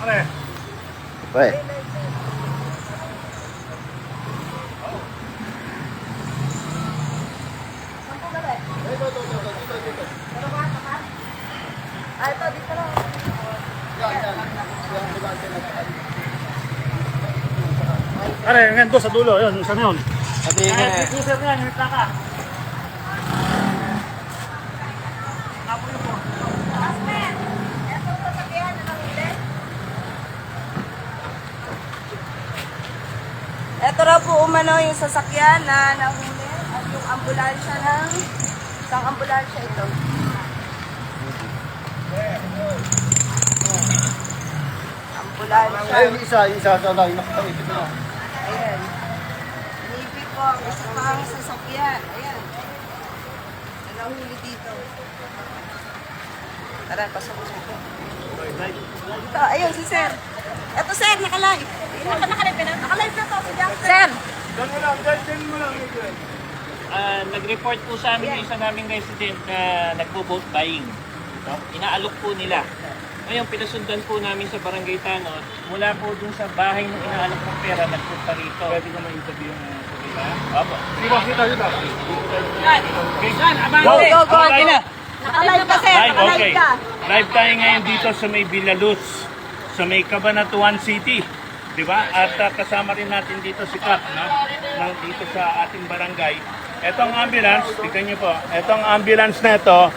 pre. Pre. Ito, dito lang. Pare, yan doon sa dulo. Yun, isa na yun. Sabi Kahit teaser na yan, yung plaka. Aspen! Ito sa sakyan na nahuli. Ito raw po umano yung sasakyan na nahuli at yung ambulansya ng isang ambulansya ito. Ambulansya. Ayun, isa sa lang. Nakakaipit na. Ayan. Navy po ang isa pang sasakyan. Ayan. Na nahuli dito. Tara, pasok mo siya. Ito, ayun si Sir. Ito Sir, naka-live. Naka-live na? Naka-live na to, si Jack. Sir! Diyan mo lang, diyan mo lang. Nag-report po sa amin yung isa naming resident na nagbo-boat buying. Inaalok po nila. Ngayon, pinasundan po namin sa Barangay Tanod. Mula po dun sa bahay ng inaalok ng pera, nagpunta rito. Pwede ka ma-interview yung kanila? Opo. Dito, dito. Okay, saan? Abang! Go, go, go. Okay na. Naka-live ka, Sir. Live, okay. Naka-live ka. Live tayo ngayon dito sa may Villaluz, sa may Cabanatuan City. Diba? At kasama rin natin dito si Kap, no? Dito sa ating barangay. Etong ambulance, tignan nyo po. Etong ambulance na ito,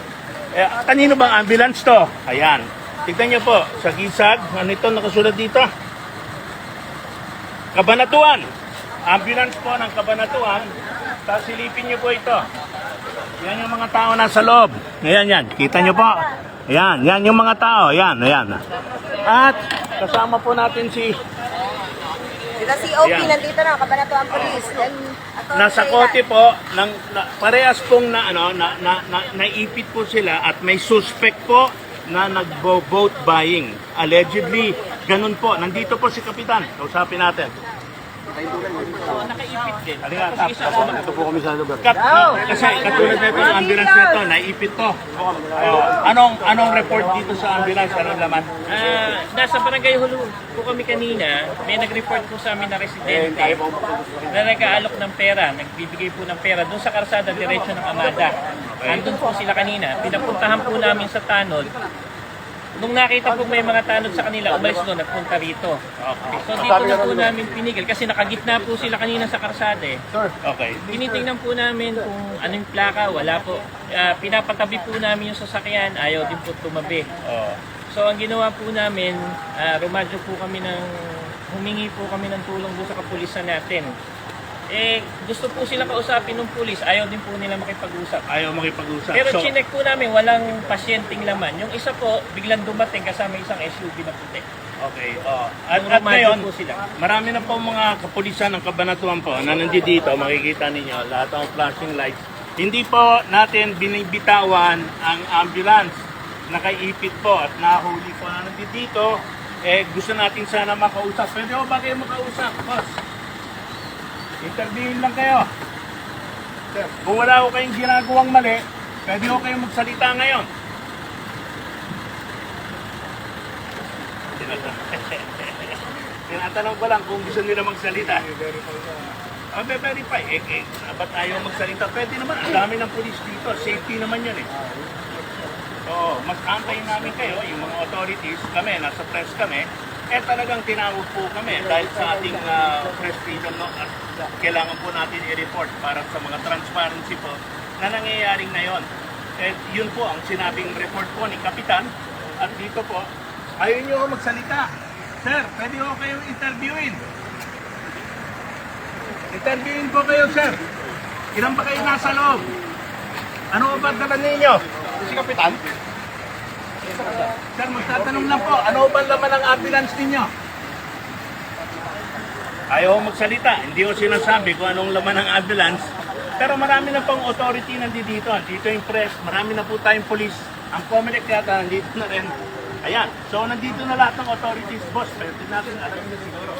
kanino bang ambulance to? Ayan. Tignan nyo po, sa gisag, ano ito nakasulat dito? Cabanatuan. Ambulance po ng Cabanatuan. Tapos silipin nyo po ito. Yan yung mga tao nasa loob. Ayan, yan. Kita nyo po. Ayan, yan yung mga tao. Ayan, ayan. At kasama po natin si Sila si OP, Ayan. nandito na, Cabanatuan Police. And nasa kote po ng parehas pong naipit po sila at may suspect po na nagbo-boat buying. Allegedly, ganun po. Nandito po si Kapitan. Kausapin natin. Nakaipit din. Halika, Kap. Ito po kami sa lugar. Kap, kasi katulad nito yung ambulance nito, naipit to. Anong report dito sa ambulance? Anong laman? Nasa Barangay Hulu po kami kanina, may nag-report po sa amin na residente na nag-aalok ng pera, nagbibigay po ng pera doon sa karsada diretso ng Amada. Andun po sila kanina, pinapuntahan po namin sa Tanod. Nung nakita po may mga tanod sa kanila, umalis doon, nagpunta rito. Okay. So dito na po namin pinigil kasi nakagitna po sila kanina sa karsada eh. Okay. Tinitingnan po namin kung anong plaka, wala po. Pinapatabi po namin yung sasakyan, ayaw din po tumabi. So ang ginawa po namin, rumadyo po kami humingi po kami ng tulong doon sa kapulisan natin. Gusto po sila kausapin ng pulis, ayaw din po nila makipag-usap. Ayaw makipag-usap. Pero chinek po namin, walang pasyenteng laman. Yung isa po, biglang dumating kasama isang SUV na puti. Okay. At Rumadyo ngayon, po sila. marami na po mga kapulisan ng Cabanatuan po na nandito dito. Makikita ninyo lahat ng flashing lights. Hindi po natin binibitawan ang ambulance. Nakaipit po at nahuli po na nandito dito. Gusto natin sana makausap. Pwede ko ba kayo makausap, boss? Interviewin lang kayo. Sir, kung wala ko kayong ginagawang mali, pwede ko kayong magsalita ngayon. Tinatanong ko lang kung gusto nila magsalita. Verify. Ba't ayaw magsalita? Pwede naman. Ang dami ng police dito. Safety naman yan eh. Oo, mag-antayin namin kayo, yung mga authorities, kami, nasa press kami, talagang tinawag po kami dahil sa ating press freedom, no? At kailangan po natin i-report para sa mga transparency po na nangyayaring ngayon. Yun po ang sinabing report po ni Kapitan. At dito po, ayaw nyo ako magsalita. Sir, pwede ko kayong interviewin. Interviewin po kayo, sir. Ilan ba kayo nasa loob? Ano ba dala ninyo? Si Kapitan? Sir, magtatanong lang po, ano ba laman ng ambulance ninyo? Ayaw magsalita, hindi ko sinasabi kung anong laman ng ambulance. Pero marami na pong authority nandito. Dito yung press, marami na po tayong police. Ang Comelec yata, nandito na rin. Ayan, so nandito na lahat ng authorities. Boss, pwede natin alam nyo siguro.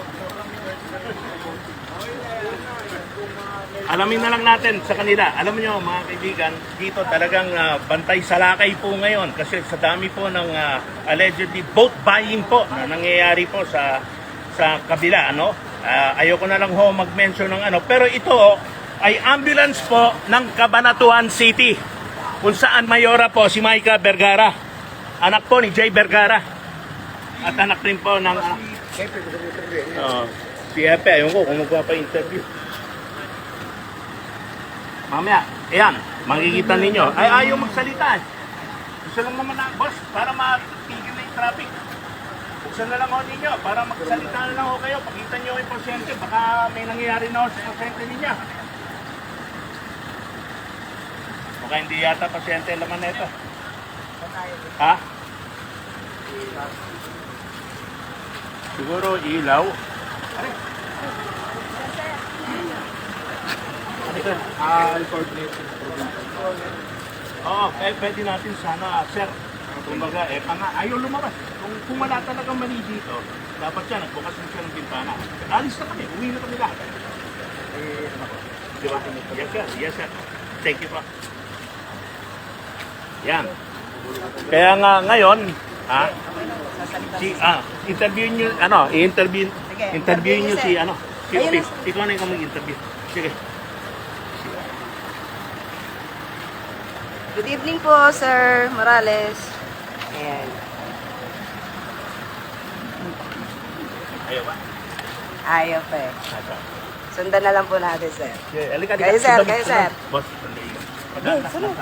Alamin na lang natin sa kanila. Alam niyo mga kaibigan, dito talagang bantay salakay po ngayon kasi sa dami po ng allegedly vote buying po na nangyayari po sa kabila, ano? Ayoko na lang ho mag-mention ng ano, pero ito ay ambulance po ng Cabanatuan City kung saan mayora po si Maika Vergara, anak po ni Jay Vergara at anak rin po ng si Epe, ayun ko kung magpapa-interview. Mamaya, ayan, makikita ninyo. Ay, ayaw magsalita. Gusto lang naman na, boss, para matigil na yung traffic. Buksan na lang ho ninyo, para magsalita na lang ho kayo. Pakita nyo yung porsyente, baka may nangyayari na ho sa porsyente ninyo. Baka hindi yata porsyente laman na ito. Ha? Siguro ilaw. Oo, pwede natin sana, sir. Kumbaga, ayaw lumabas. Kung wala talagang mali dito, dapat siya, nagbukas na siya ng bintana. Alis na kami, uwi na kami lahat. Di ba? Yes, sir. Yes, sir. Thank you po. Yan. Kaya nga ngayon, interview niyo, interview niyo si, si Opis. Ikaw na yung mag-interview. Sige. Good evening po, Sir Morales. Ayan. Ayaw ba? Ayaw pa eh. Sundan na lang po natin, sir. Yeah, alika, Kayo, sir. Kayo, sir. Boss, Sunod.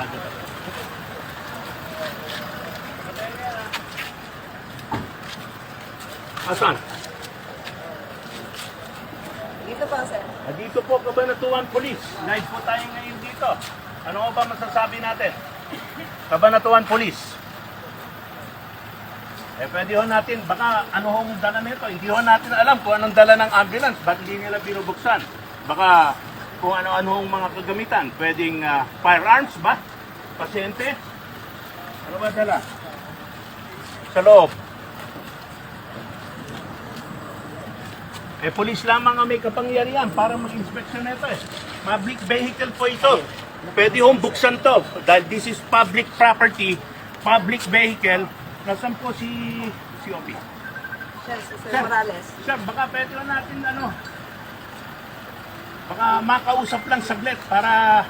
Asan? Dito po, sir. Dito po, Cabanatuan Police. Live po tayo ngayon dito. Ano ba masasabi natin? Cabanatuan Police. Pwede ho natin, baka ano hong dala nito. Hindi ho natin alam kung anong dala ng ambulance. Ba't hindi nila binubuksan? Baka kung ano-ano hong mga kagamitan. Pwedeng firearms ba? Pasyente? Ano ba dala? Sa loob. Police lamang ang may kapangyarihan para mag-inspection nito eh. Public vehicle po ito. Pwede hong buksan to. Dahil this is public property, public vehicle. Nasaan po si Opi? Sir Morales. Sir, baka pwede ho natin baka makausap lang saglit para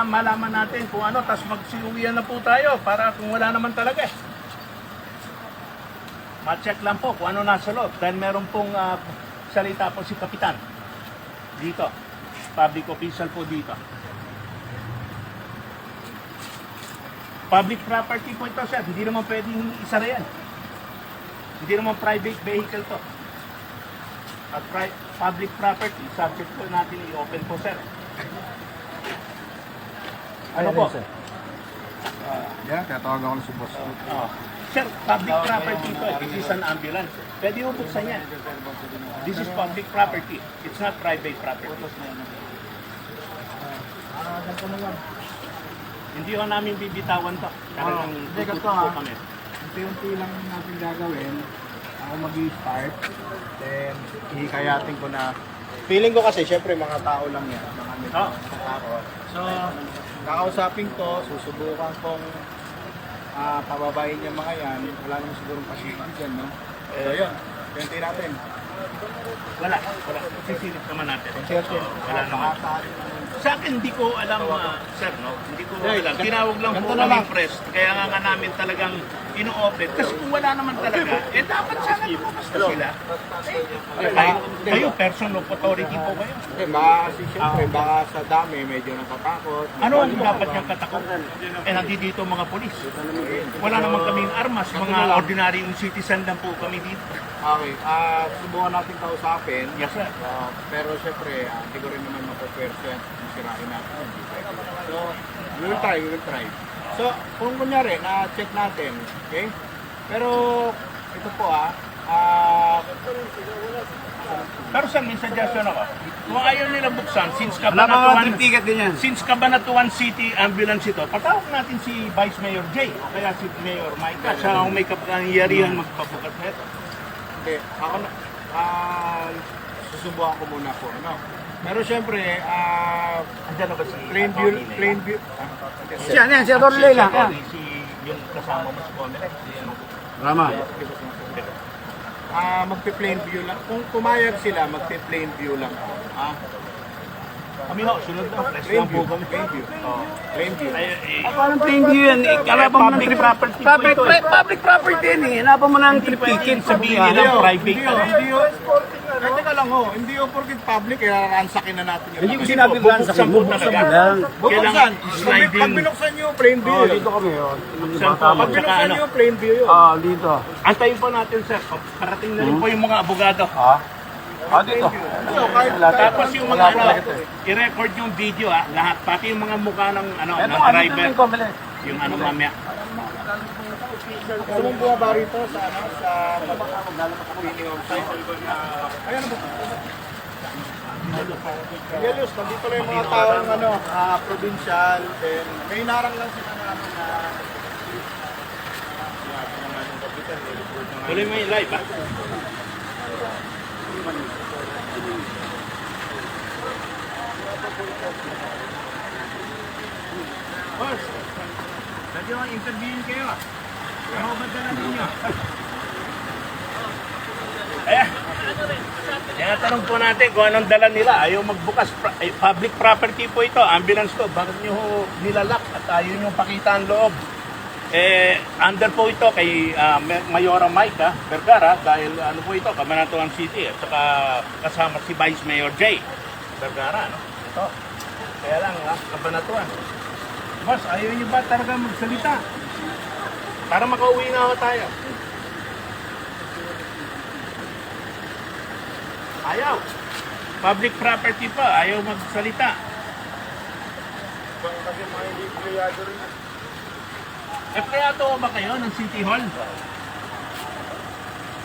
malaman natin kung ano, tapos magsiuwian na po tayo para kung wala naman talaga eh. Ma-check lang po kung ano nasa loob. Dahil meron pong salita po si Kapitan. Dito. Public official po dito. Public property po ito, sir. Hindi naman pwedeng isara yan. Hindi naman private vehicle to. At public property, subject po natin i-open po, sir. Ano po? Yan, kaya tawagan ko na si boss. Sir, public property ito. This is an ambulance. Pwede mo buksan yan. This is public property. It's not private property. Hindi ko namin bibitawan to. Talagang tututo po kami. Unti-unti lang natin gagawin. Ako mag-i-start. Then, ihikayatin ko na. Feeling ko kasi, syempre, mga tao lang yan. Mga may takot. So, kakausapin ko, susubukan kong pababayin yung mga yan. Wala naman sigurong pasigil dyan, no? So, yun. Unti natin. Wala. Sisilip naman natin. Certain. Wala naman. Sa akin, hindi ko alam, sir, no? Hindi ko alam. Tinawag lang po ganito na kami lang. press. Kaya nga namin talagang ino-open. Kasi kung wala naman talaga, dapat sana lumabas na sila. Kayo, person of authority po kayo. Okay, baka kasi syempre, baka sa dami, medyo natatakot. Ano ang dapat niyang katakot? Nandito mga polis. Wala naman kaming armas. Mga ordinary citizen lang po kami dito. Okay, subukan natin kausapin. Yes, sir. Pero syempre, hindi ko rin naman mapapwersa sirain natin. So, we will try. So, kung kunyari, na-check natin, okay? Pero, ito po Pero sir, may suggestion ako. Kung ayaw nila buksan, since Cabanatuan City ambulance ito, patawag natin si Vice Mayor Jay o kaya si Mayor Maika. Siya ang may kapangyarihan magpabukas na ito. okay, ako na, susubukan ko muna po. Ano? Pero syempre, Andiyan na ba si plain view. Yan, si Ador Leila. Si yung kasama mo sa Comelec. Rama. Magpi-plain view lang. Kung pumayag sila, magpi-plain view lang po. Kami ho, sunod na. Press Plain lang view, po kami. plain view. Plain view. Parang plain view yan. Kalabang mo ng Public trip. property po ito. Public property yan eh. Kalabang mo ng trip ticket. Sabihin Sabihin nila nila. private. Hindi yun. Teka lang ho, hindi yung porkit public, ransakin na natin yun. Hindi ko sinabi ko lang sa akin. Bubuksan mo lang. Bubuksan. Sliding. Pag binuksan nyo, plain view yun. Dito kami yun. Pag binuksan nyo, plain view yun. Dito. Antayin po natin, sir. Parating na rin po yung mga abogado. Dito. So, kahit Tapos yung mga i-record yung video lahat. Pati yung mga mukha ng ng driver. Yung mamaya. gusto mong bumaba rito sa cleaning outside. Ayan mo. Yelius, nandito lang yung mga taong provincial. Then, may narang lang sila na Tuloy mo yung live Boss, pwede mo interviewin kayo Ano ba dala ninyo? Ayan. Tinatanong po natin kung anong dala nila. Ayaw magbukas. Public property po ito. Ambulance to. Bakit nyo nilalak at ayaw nyo pakita ang loob? Under po ito kay Mayora Mike Vergara dahil ano po ito, Cabanatuan City at saka kasama si Vice Mayor Jay Vergara. Ito. Kaya lang Cabanatuan. Boss, ayaw nyo ba talaga magsalita? Para makauwi na ako tayo. Ayaw. Public property pa. Ayaw magsalita. kasi mga hindi pleyado rin. Empleyado ba kayo ng City Hall?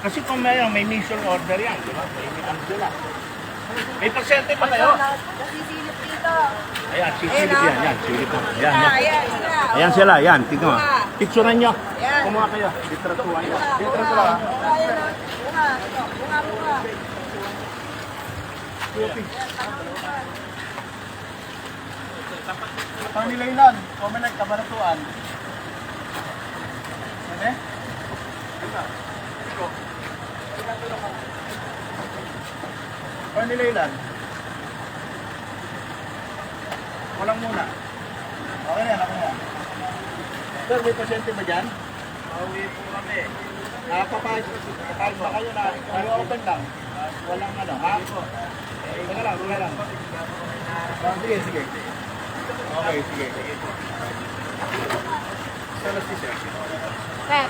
Kasi kung may mission order yan, di ba? May ano sila. May pasyente pa kayo? Nasisilip dito. Ayan, sisilip yan. Yan, silip mo. Yan, yan. Ayan, sila. Ayan sila, yan. Tignan mo. Picturean nyo. Ayan. Kumuha kayo. Litratuan nyo. Bunga. Ayan, bunga. Bunga, bunga. Pangilailan, Comelec, Cabanatuan. Ano eh? Pangilailan. Walang muna. Okay na yan, ako na. Sir, may pasyente ba dyan? Pauwi po kami. Papayag ba kayo na open lang? Walang ha? Teka lang, teka lang. Sige, sige. Okay, sige. Sana si Sir. Sir.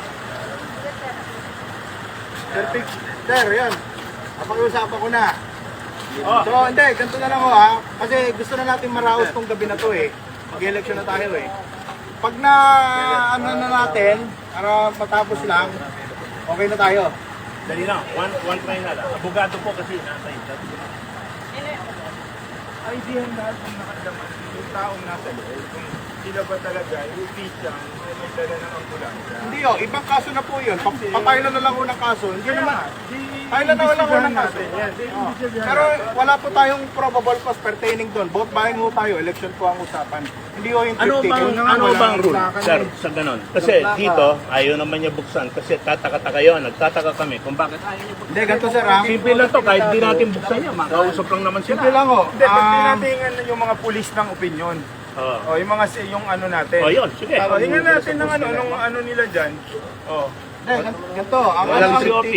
Perfect. Sir, yan. Napag-uusapan ko na. Oh. So, hindi, ganito na lang ho ha. Kasi gusto na natin maraos tong gabi na to eh. Mag-election na tayo eh. Pag na, ano na natin, para matapos lang, okay na tayo. Dali lang. One try na lang. Abogado po kasi nasa ito. Ay, di ang lahat ng nakadaman. Yung taong nasa loob, kung sila ba talaga, yung pitchang, may dala ng ambulansya. Hindi o, ibang kaso na po yun. Papailan na lang ho ng kaso. Hindi naman. Pailan na lang ho ng kaso. Pero wala po tayong probable cause pertaining doon. Vote buying ho tayo, election po ang usapan. Hindi ho yung Ano triptych. bang rule, sir, sa ganon? Kasi dito, ayaw naman niya buksan. Kasi tataka yun. Nagtataka kami kung bakit ayaw niya buksan. Hindi, ganito sir ha. Simple lang to. Kahit di natin buksan yan. Makausap lang naman sila. Simple lang ho. Hindi, pag tinatingnan yung mga pulis ng opinion. Oo. O, yung mga yung ano natin. Oh, yun. Sige. O, tingnan natin ng ano nila diyan. Oh. Hindi, ganito. Ang Walang ano, COP.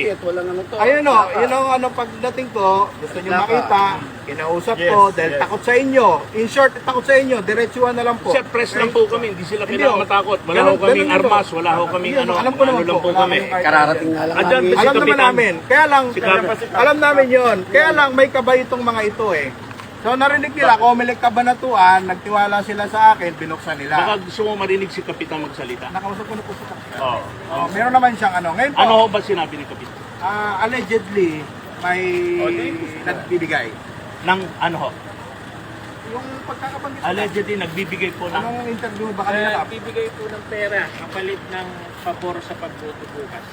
ayun o, yun ang ano pagdating ko, gusto nyo makita, kinausap ko, dahil takot sa inyo. In short, takot sa inyo, diretsuhan na lang po. Sir, press lang po kami. Hindi sila Hindi, kailangan matakot. Wala ganun- ho kaming ganun armas. po. Wala ho kaming Hindi, alam ko naman lang po wala kami. kaming kahit- Kararating nga lang Andyan namin. si Alam naman Kapitan. namin. Kaya lang, Si Kapitan. alam namin yon. Kaya lang, may kabay itong mga ito eh. So narinig nila, Comelec Cabanatuan, nagtiwala sila sa akin, binuksan nila. Baka gusto mo marinig si Kapitan magsalita. Nakausap ko na po siya. Oo. Meron naman siyang ano. Ngayon po, Ano ho ba sinabi ni Kapitan? allegedly, may nagbibigay. Nang ano ho? Yung pagkakabanggit Allegedly, nagbibigay po ng... anong interview ba kanina? Bibigay po ng pera kapalit ng pabor sa pagboto bukas.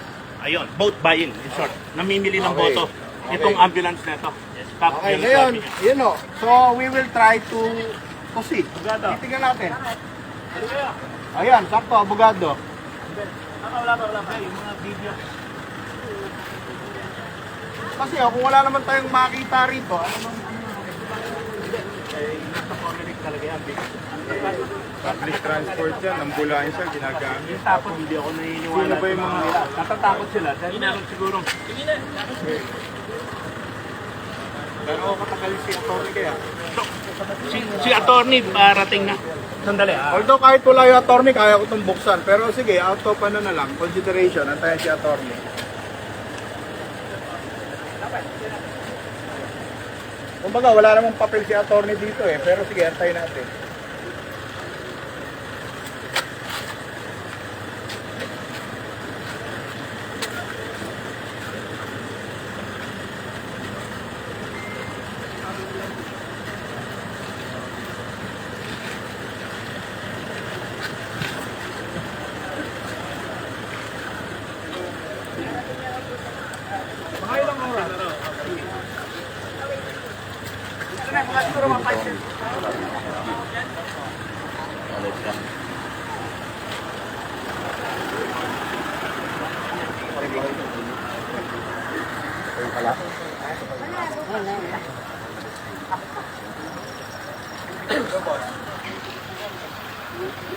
Ayun, vote buying, in short. Namimili ng Okay. boto. Itong ambulance na ito. Tapos Okay, yun ang ngayon, sabi niya. yun o. So, we will try to see. Abogado. Titignan natin. Ayan, sakto, abogado. Wala pa. Yung mga video. Kasi kung wala naman tayong makita rito, ano naman? Nasa Comelec talaga yan. Public transport yan, ambulansya, ginagamit. Tapos hindi ako naniniwala. Sino ba yung mga... Natatakot sila dahil meron siguro. Pero ako katagal si attorney kaya. Si attorney parating na. Sandali Although kahit wala yung attorney, kaya ko itong buksan. Pero sige, out of ano na lang, consideration, antayin si attorney. Kumbaga, wala namang papel si attorney dito eh. Pero sige, antayin natin.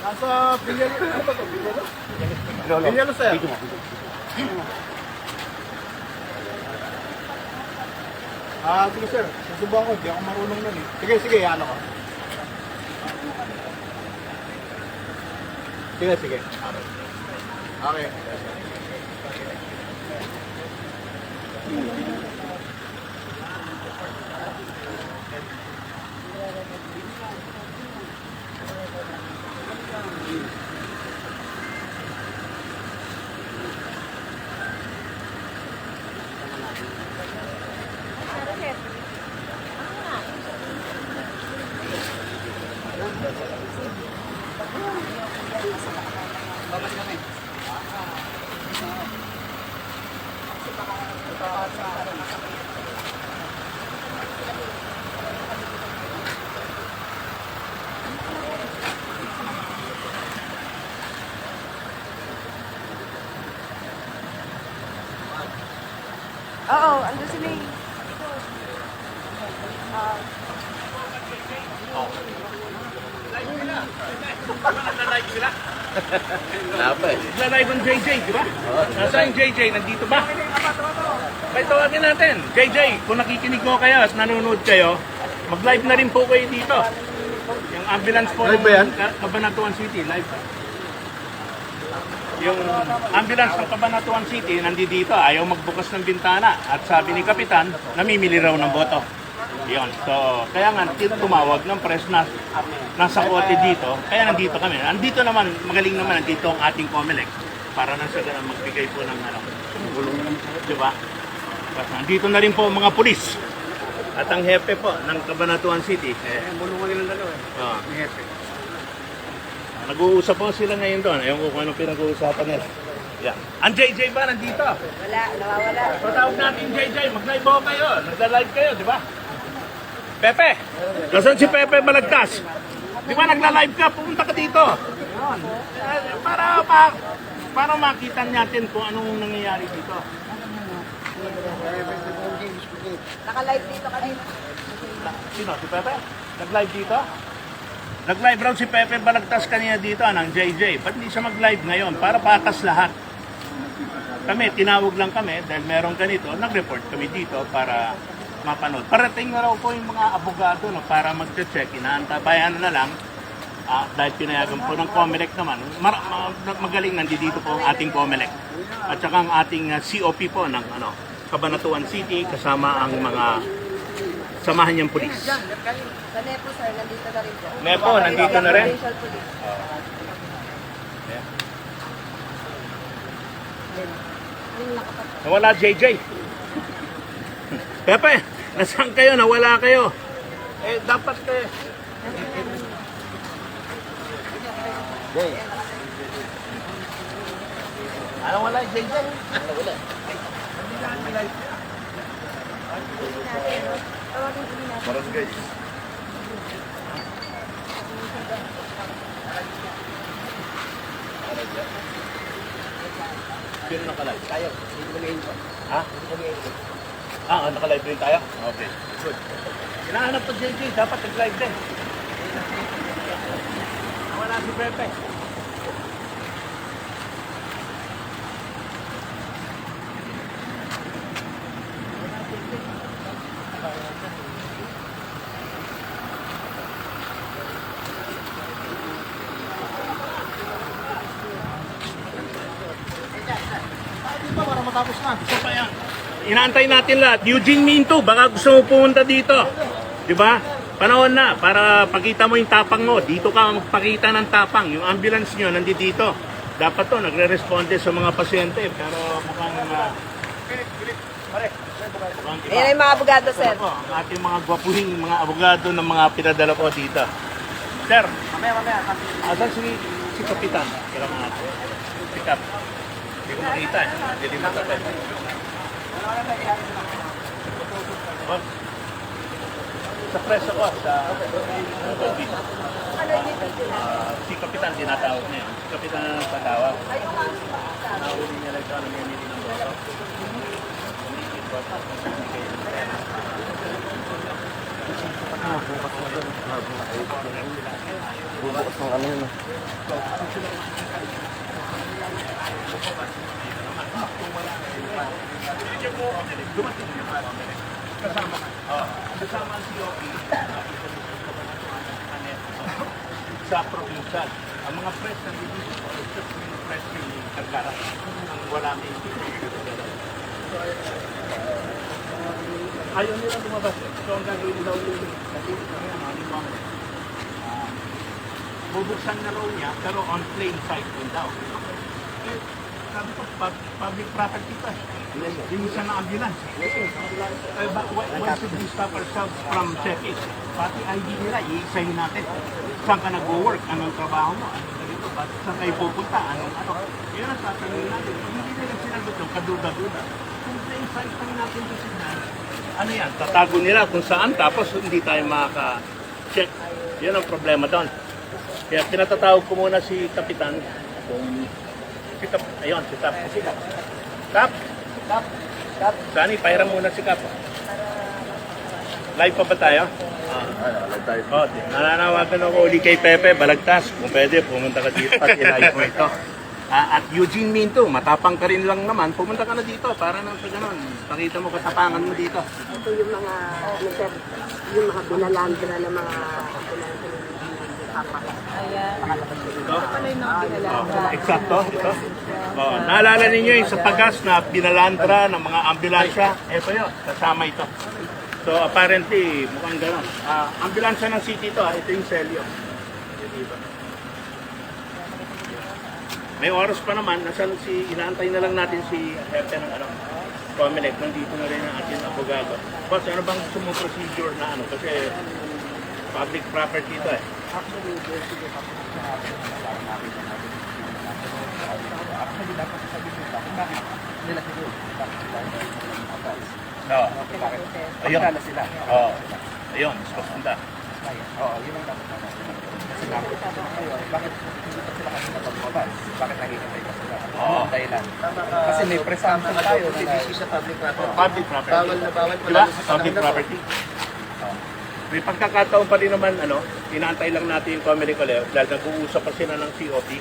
Nasa Bilyalo, ano ba ito? Bilyalo? Bilyalo, sir. Sige sir, susubukan ko, di ako marunong nun eh. Sige, ano ko. Sige. Okay. Oo, andun si May. Nagla-live sila? Nagla-live ang JJ, di ba? Nasaan yung JJ? Nandito ba? Kaya tawagin natin. JJ, kung nakikinig mo kayo at nanonood kayo, mag-live na rin po kayo dito. Yung ambulance po Live ba yan? Cabanatuan City, live. Yung ambulance ng Cabanatuan City, nandito, ayaw magbukas ng bintana. At sabi ni Kapitan, namimili raw ng boto. Yun. So, kaya nga tumawag ng press na nasa kote dito. Kaya nandito kami. Nandito naman, magaling naman, nandito ang ating Comelec. Para na sa ganun magbigay po ng ano. Di ba? Nandito na rin po ang mga pulis. At ang hepe po ng Cabanatuan City. Bulungan nilang dalawa eh. Ni Hepe. Nag-uusap po sila ngayon doon. Ayaw ko kung anong pinag-uusapan nila. Yeah. Ang JJ ba nandito? Wala, nawawala. Patawag natin JJ, mag-live po kayo. Nagla-live kayo, di ba? Pepe! Nasaan si Pepe Balagtas? Di ba nagla-live ka? Pumunta ka dito. Para makita natin kung anong nangyayari dito. Naka-live dito kanina. Sino? Si Pepe? Nag-live dito? Nag-live raw si Pepe Balagtas kanina dito ng JJ. Ba't hindi siya mag-live ngayon? Para patas lahat. Kami, tinawag lang kami dahil meron ganito. Nag-report kami dito para mapanood. Parating na raw po yung mga abogado no, para mag-check. Inaantabayan na lang. Dahil pinayagan po ng Comelec naman. Magaling nandito po ang ating Comelec. At saka ang ating COP po ng Cabanatuan City kasama ang mga samahan niyang pulis. Sa Nepo, sir, nandito na rin po. Nepo, nandito na rin? Provincial Police. Yung nakapatid. Nawala JJ. Pepe, nasaan kayo? Nawala kayo. Dapat Ano wala JJ? Wala. Barangay. Sino nakalive? Tayo. Ha? Nakalive din tayo? Okay. Good. Hinahanap ko JJ, dapat nag-live din. Wala si Pepe. Para matapos na. Isa pa yan. Inaantay natin lahat. Eugene Minto, baka gusto mo pumunta dito. Di ba? Panahon na para pakita mo yung tapang mo. Dito ka magpakita ng tapang. Yung ambulance nyo nandito dito. Dapat to, nagre-responde sa mga pasyente. Pero mukhang... Ayan yung mga abogado, sir. Ako, ang ating mga gwapuhing mga abogado ng mga pinadala ko dito. Sir, Mamaya. asan si Kapitan? Kailangan natin. Si Kap. Hindi ko makita eh. Hindi mo kapit. Oh. Sa preso ko, sa... si Kapitan, tinatawag niya. Si Kapitan ang patawag. Nahuli niya lang ito, ano niya nili ng boto. Bubukas ng ano yun. Kasama ang COP sa provincial. Ang mga press na dito, yung press yung Karkara, ang wala may ayaw nilang lumabas. So ang gagawin daw nila, kasi bubuksan na raw niya, pero on plain sight din daw. Eh, sabi ko, public property pa. Linisan ng ambulance. Why should we stop ourselves from checking? Pati ID nila, i-examine natin. Saan ka nag-work? Anong trabaho mo? Anong ganito? Saan kayo pupunta? Anong ano? Yun ang tatanungin natin. Pag hindi nila sinagot yung kaduda-duda, kung plain sight lang natin signal, ano yan? Tatago nila kung saan, tapos hindi tayo makaka-check. Yun ang problema doon. Kaya pinatatawag ko muna si Kapitan. Ayun, si Kap. Kap. Sani, pahiram muna si Kap. Live pa ba tayo? Nananawagan ako uli kay Pepe, Balagtas. Kung pwede, pumunta ka dito at i-live mo ito. At Eugene Minto, matapang ka rin lang naman, pumunta ka na dito para nang sa ganun. Pakita mo katapangan mo dito. Ito yung mga, yung mga binalandra na mga Eksakto, ito. Naalala ninyo yung sa pagas na binalandra ng mga ambulansya? Ito yun, kasama ito. So apparently, mukhang gano'n. Ambulansya ng city ito, ito yung Celio. May oras pa naman, inaantay na lang natin si Hepe ng Comelec, nandito na rin ang ating abogado. Boss, ano bang gusto mong procedure na kasi public property ito eh. Actually, dapat sasabihin nila kung bakit nila siguro. Oo. Ayun. Pagkala sila. Oo. Ayun, mas maganda. Oo, yun ang dapat naman. Kasi dapat ngayon, bakit hindi pa sila kasi napag-mabas? Bakit nakikitay pa sila? Oo. Dahilan. Kasi may presumption tayo na sa public property. Public property. Bawal na bawal Diba? Public property. May pagkakataon pa rin naman, inaantay lang natin yung Comelec ulit dahil nag-uusap pa sila ng COP.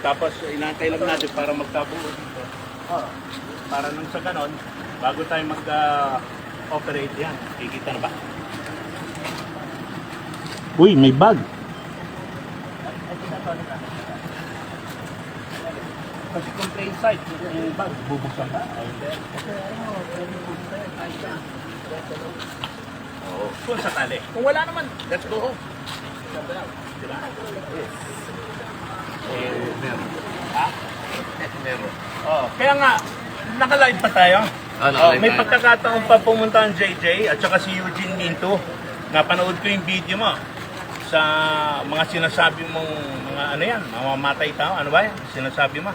Tapos inaantay lang natin para magkabuo dito. Para nang sa ganon, bago tayo mag-operate yan. Kikita na ba? Uy, may bag. Kasi kung plain sight, yung bag, bubuksan ba? Oo. Kung sakali. Kung wala naman, let's go home. Diba? Yes. Meron. Ha? Meron. Oh, kaya nga, naka-live pa tayo. May pagkakataon pa pumunta ang JJ at saka si Eugene Minto. Napanood ko yung video mo sa mga sinasabi mong mga mamamatay tao. Ano ba yan? Sinasabi mo.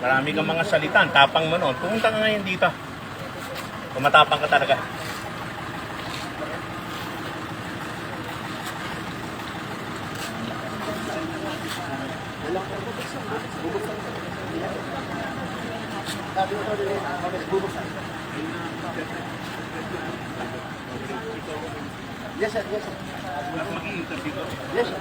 Marami kang mga salitan. Tapang mo noon. Pumunta ka ngayon dito. Kumatapang ka talaga. Yes, sir. Yes, sir. Yes, sir.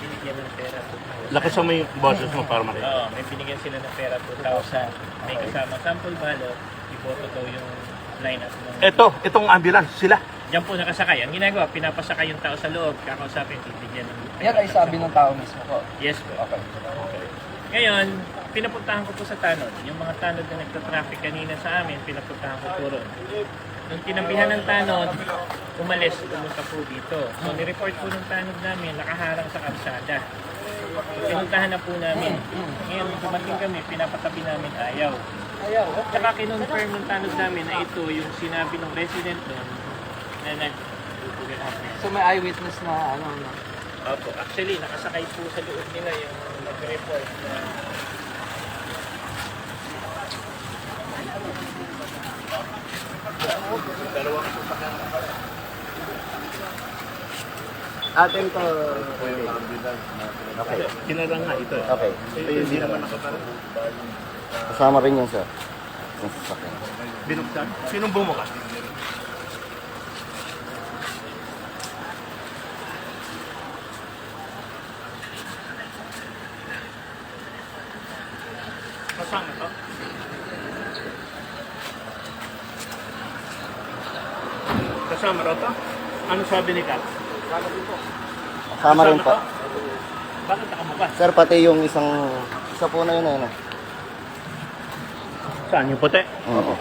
Binigyan ng pera 2,000. Lakasan mo yung boses mo para marinig. Oo, may binigyan sila ng pera 2,000. May kasama sample ballot, iboto daw yung line-up ng... Itong ambulance, sila. Diyan po nakasakay. Ang ginagawa, pinapasakay yung tao sa loob, kakausapin, bibigyan ng pera. Yan ay sabi ng tao mismo po. Yes po. Okay. Ngayon, pinapuntahan ko po sa tanod. Yung mga tanod na nagta-traffic kanina sa amin, pinapuntahan ko po ron. Nung tinambihan ng tanod, umalis, pumunta po dito. So, nireport po ng tanod namin, nakaharang sa kalsada. Pinuntahan na po namin. Ngayon, dumating kami, pinapatabi namin ayaw. Tsaka kinonfirm ng tanod namin na ito yung sinabi ng resident doon na So may eyewitness na ano na. Opo, actually, nakasakay po sa loob nila yung nag-report na Atin to. Okay. Kinarang nga ito. Okay. Hindi naman nakatarang. Kasama rin yan, sir. Yung sasakyan. Binuksan? Sinong bumukas? Kasama to? Kasama raw to? Ano sabi ni Kat? Kasama rin po. Bakit nakabukas? Sir, pati yung isa po na yun, ayun. Saan? Yung puti? Oo.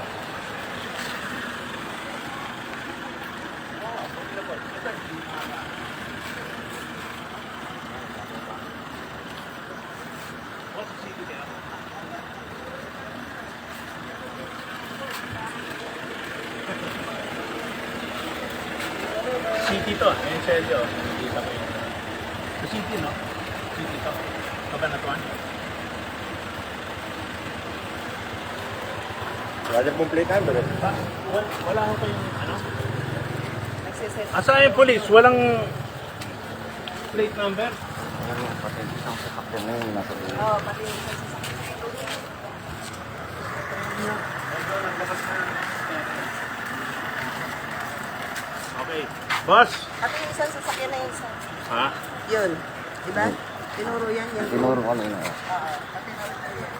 City to, yung selyo. Nakikita ko yun. Sa city, no? City to. Kabanatuan. Wala pong plate number. Wala ko yung ano? Nagsiset. Asa yung police? Walang plate number? Pati isang sasakyan na yun, nasa rin. Oo, pati yung isa sa Okay. Boss! Pati yung isang sasakyan na yun, sir. Ha? Yun. Diba? Tinuro yan. Yan. Tinuro ko na yun. Oo. Pati na rin yan.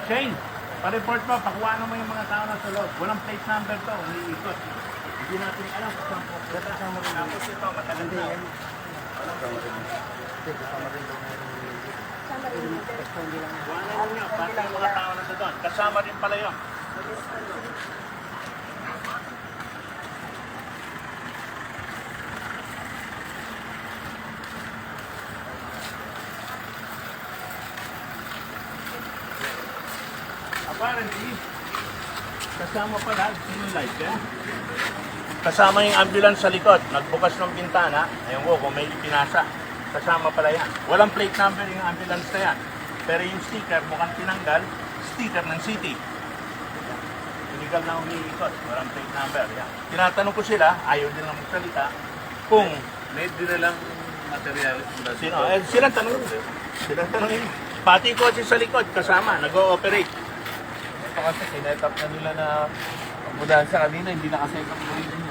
Shane, pa-report mo, pakuha mo yung mga tao na sa loob. Walang plate number to, umiikot. Hindi natin alam kung saan po. Kasama rin. Tapos ito, matagal na. Wala nyo, pati yung mga tao na doon. Kasama rin pala yun. Apparently, kasama pala, yung light yan. Kasama yung ambulance sa likod, nagbukas ng bintana, ayun ko kung may ipinasa. Kasama pala yan. Walang plate number yung ambulance na yan. Pero yung sticker mukhang tinanggal, sticker ng city. Illegal na umiikot, walang plate number. Yan. Tinatanong ko sila, ayaw din lang magsalita, kung May dinalang materialis mula sino, silang tanongin. Silang tanongin. Pati kotse sa likod, kasama, nag-ooperate. Ito kasi sinetap na nila na ambulansya kanina, hindi nakaset up mo rin yun.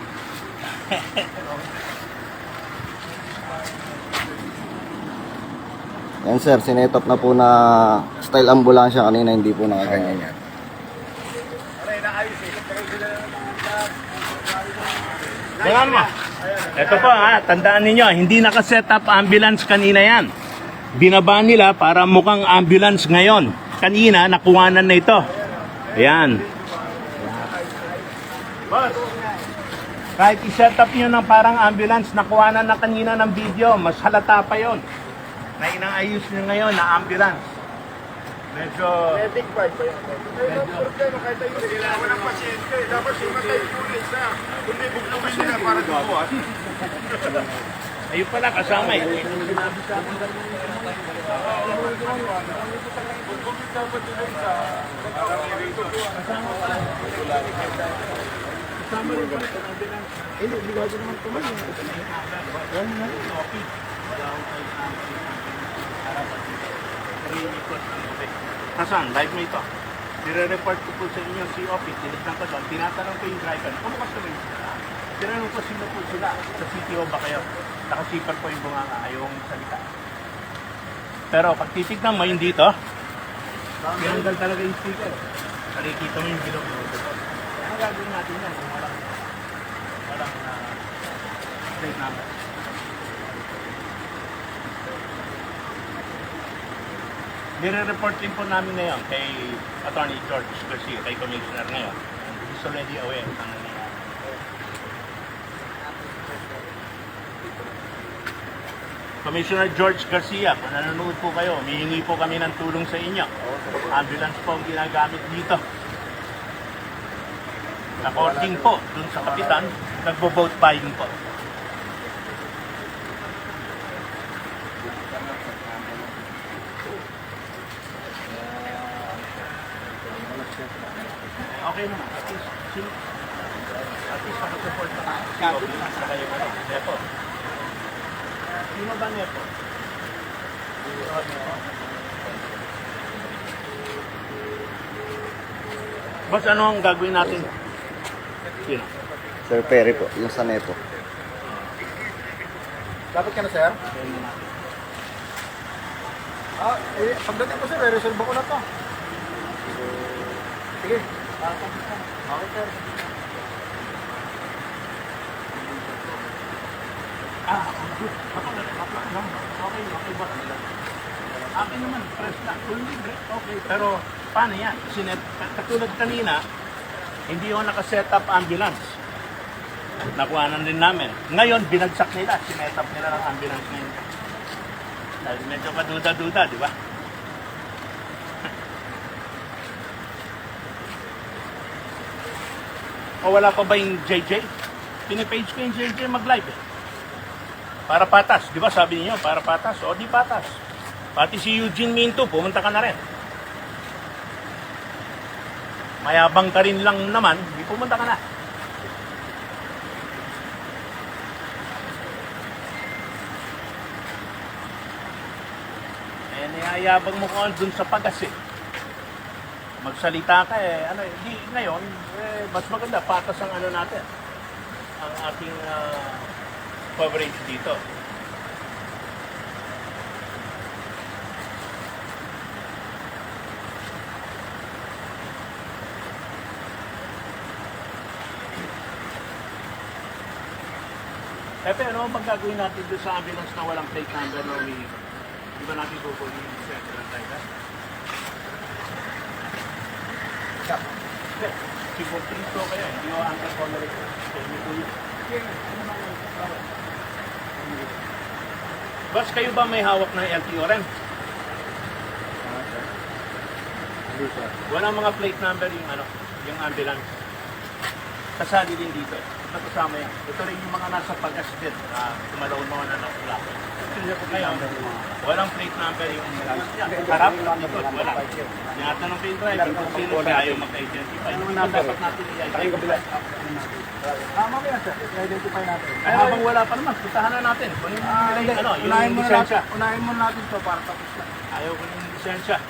Yan, sir. Sinetop na po na style ambulansya kanina, hindi po nakaganyan yan. Ganyan mo. Ito po ha, tandaan ninyo, hindi nakaset up ambulance kanina yan. Binaba nila para mukhang ambulance ngayon. Kanina, nakuhanan na ito. Ayan. Boss, kahit i-set up nyo ng parang ambulance, nakuhanan na kanina ng video, mas halata pa yon na inaayos nyo ngayon na ambulance. Medyo... Medic part ba yun? Medyo problema kahit tayo sila, walang pasyente. Dapat sumatay yung pulis na. Kundi bugtungin nila para gumawa. Ayun pala, kasama eh. Hasan, live mo ito. Nire-report ko po sa inyo si office. Tinignan ko doon. Tinatanong ko yung driver. Kumukas na ba yung sila? Tinanong ko sino po sila. Sa CTO ba kayo? Nakasipar po yung bunganga. Ayong salita. Pero pag titignan mo yung dito, tinanggal talaga yung sticker. Nakikita mo yung bilog. Ano gagawin natin yan? Walang plate number. Nire-report din po namin ngayon kay Attorney George Garcia, kay Commissioner ngayon. He's already aware ng nangyayari. Commissioner George Garcia, kung nanonood po kayo, mihingi po kami ng tulong sa inyo. Ambulance po ang ginagamit dito. According po dun sa kapitan, nagbo-vote buying po. Okay naman. At least nakasupport na tayo. Sa kayo ano, Nepo. Sino ba Nepo? Boss, ano ang gagawin natin? Sino? Sir Perry po, yung sa Nepo. Dapat ka na, sir? Pagdating ko, sir, resolve ko na to. Sige. Okay, sir. Okay ba? Akin naman, fresh na. Full libre. Okay. Pero, paano yan? Katulad kanina, hindi yung nakaset up ambulance. Nakuhanan din namin. Ngayon, binagsak nila. Sinet up nila ng ambulance ngayon. Dahil medyo paduda-duda, di ba? O wala pa ba yung JJ? Pinipage ko yung JJ mag-live eh. Para patas. Di ba sabi niyo, para patas? O di patas. Pati si Eugene Minto, pumunta ka na rin. Mayabang ka rin lang naman, di pumunta ka na. Eh, niyayabang mo ko dun sa pagas eh. Magsalita ka eh, ano eh, di ngayon, mas maganda, patas ang ano natin. Ang ating coverage dito. Pepe, ano ang gagawin natin doon sa ambulance na walang plate number na umiikot? Di ba natin kukunin yung central driver? Si Portristo kaya, hindi ko ang kakonolik. Boss, kayo ba may hawak ng LTO-REM? Walang mga plate number yung ano, yung ambulance. Kasali din dito. Nakasama yan. Ito rin yung mga nasa pagas din na tumalaw mga na nakula. Ngayon, walang plate number yung ambulance. Harap, likod, wala. Tinatanong ko yung driver kung sino siya ayaw mag-identify. Ano dapat natin i-identify? Mamaya, sir. I-identify natin. Ay, habang wala pa naman, puntahan na natin. Kunin mo nila yung ano, yung lisensya. Unahin muna natin ito para tapos na. Ayaw ko yung lisensya.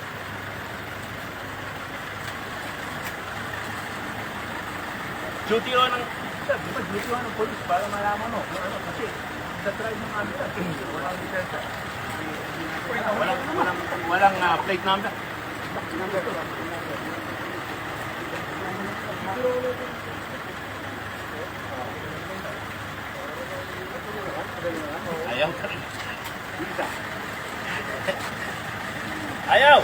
Duty o ng, sir, di ba duty o ng police para malaman mo kung ano, kasi sa drive ng ambulance, walang lisensya. Walang plate number. Ayaw ka rin. Ayaw!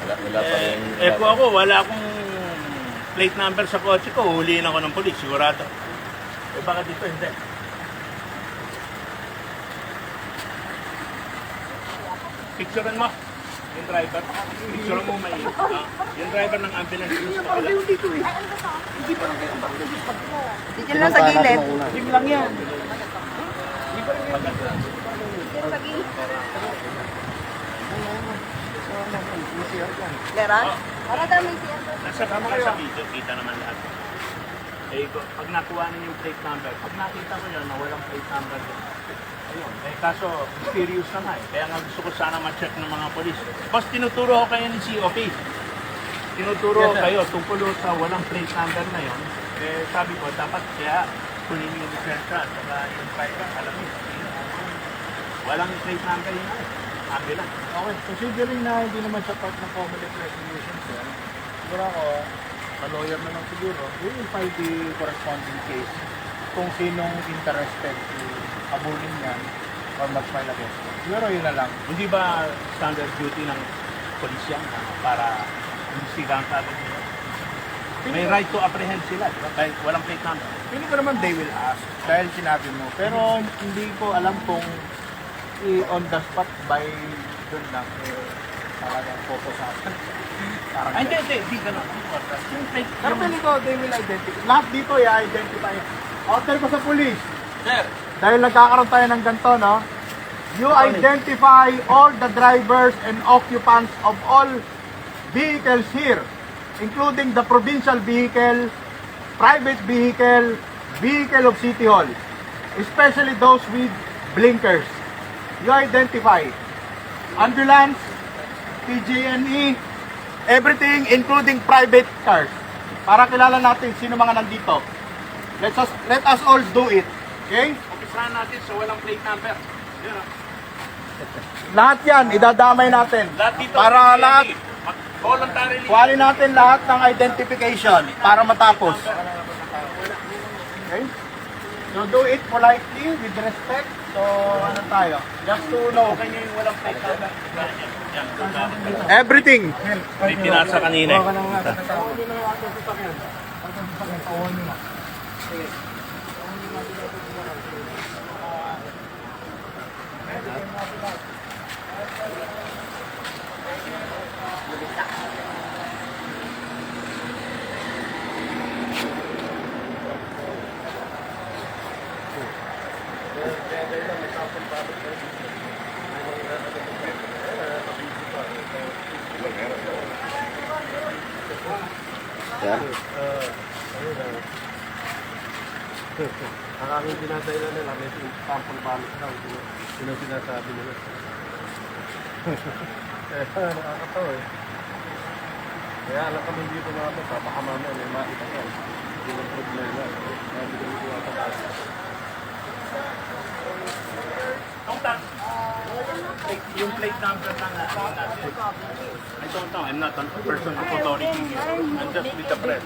Wala pa rin. Kung ako, wala akong plate number sa kotse ko, huliin ako ng polis, sigurado. Baka dito, hindi. Picturean mo yung driver. Picturean mo may yung driver ng ambulance dito sa kabila. Dito lang sa gilid. Team lang yan. Meron? Para dami siya. Nasa video, kita naman lahat. Pag nakuha niyo yung plate number, pag nakita ko yun na walang plate number doon, ayun. Kaso, mysterious na nga eh. Kaya nga gusto ko sana ma-check ng mga polis. Boss, tinuturo ko kayo ng COP. Tinuturo ko kayo tungkol sa walang plate number na yun. Sabi ko, dapat kaya kunin yung lisensya at saka yung driver, alam mo. Walang plate number yun eh. Ambulance. Okay, considering na hindi naman siya part ng conflict resolution, sir, siguro ako, lawyer na lang siguro, we will file the corresponding case kung sinong interested to abulin yan or mag-file against them. Siguro yun na lang. Hindi ba standard duty ng polis yan para imbestigahan ka agad nila? May right to apprehend sila, di ba? Dahil walang plate number. Feeling ko naman they will ask dahil sinabi mo. Pero hindi ko alam kung on the spot by doon lang talagang focus sa akin. Parang Hindi ganun. Yung plate, pero feeling ko they will identify. Lahat dito i-identify. Order ko sa police. Sir, Dahil nagkakaroon tayo ng ganito, no? You identify all the drivers and occupants of all vehicles here, including the provincial vehicle, private vehicle, vehicle of City Hall, especially those with blinkers. You identify ambulance, PG&E, everything including private cars. Para kilala natin sino mga nandito. Let us all do it. Okay? umpisahan natin sa walang plate number. Yan, Lahat yan, idadamay natin. lahat dito, Para lahat, voluntarily. kuhanin natin lahat ng identification para matapos. Okay? So do it politely, with respect. So ano tayo? Just to know. Kanya yung walang plate number. Yan, Everything. may pinasa kanina eh. Sir? ang aking tinataylan nila, may sample balik daw. Yun ang sinasabi nila. Kaya nakakatawa eh. Kaya alam kami dito mga ito, baka mamaya may makita ka. Hindi ng problema. Sabi ko dito ako taas. Yung plate number lang natin. I don't know. I'm not a person of authority here. I'm just with the press.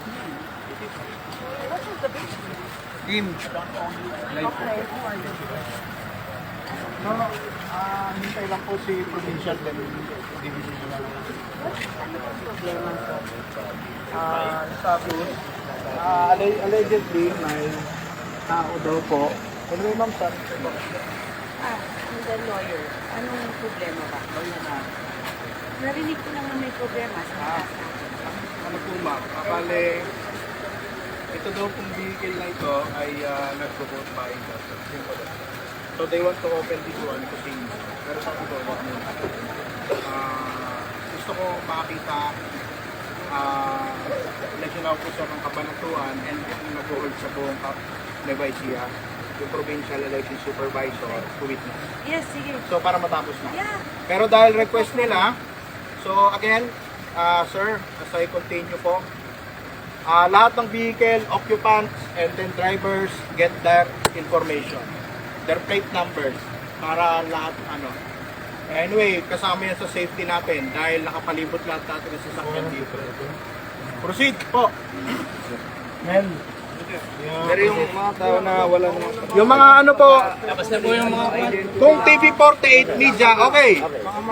Team. No, hintay lang po si Provincial Division na lang. Sabi, allegedly may tao daw po. Anyway, ma'am, sir. The lawyer, anong problema ba? Narinig ko lang na may problema sa kasa. Ano po, ma'am? Bale, ito daw pong vehicle na ito ay nag-vote buying process. So they want to open this one kasi pero sa ito, wag mo. Gusto ko makita national po siya ng Kabanatuan and nag-hold sa buong Nueva Ecija, yung provincial election supervisor to witness. Yes, sige. So para matapos na. Yeah. Pero dahil request nila, so again, sir, as I continue po, lahat ng vehicle, occupants, and then drivers get their information, their plate numbers, para lahat ano. Anyway, kasama yan sa safety natin dahil nakapalibot lahat natin sa sasakyan dito. Proceed po. Mel, Pero yung mga tao na wala naman. Yung mga ano po, Tapos na po yung mga kung TV48 media, okay.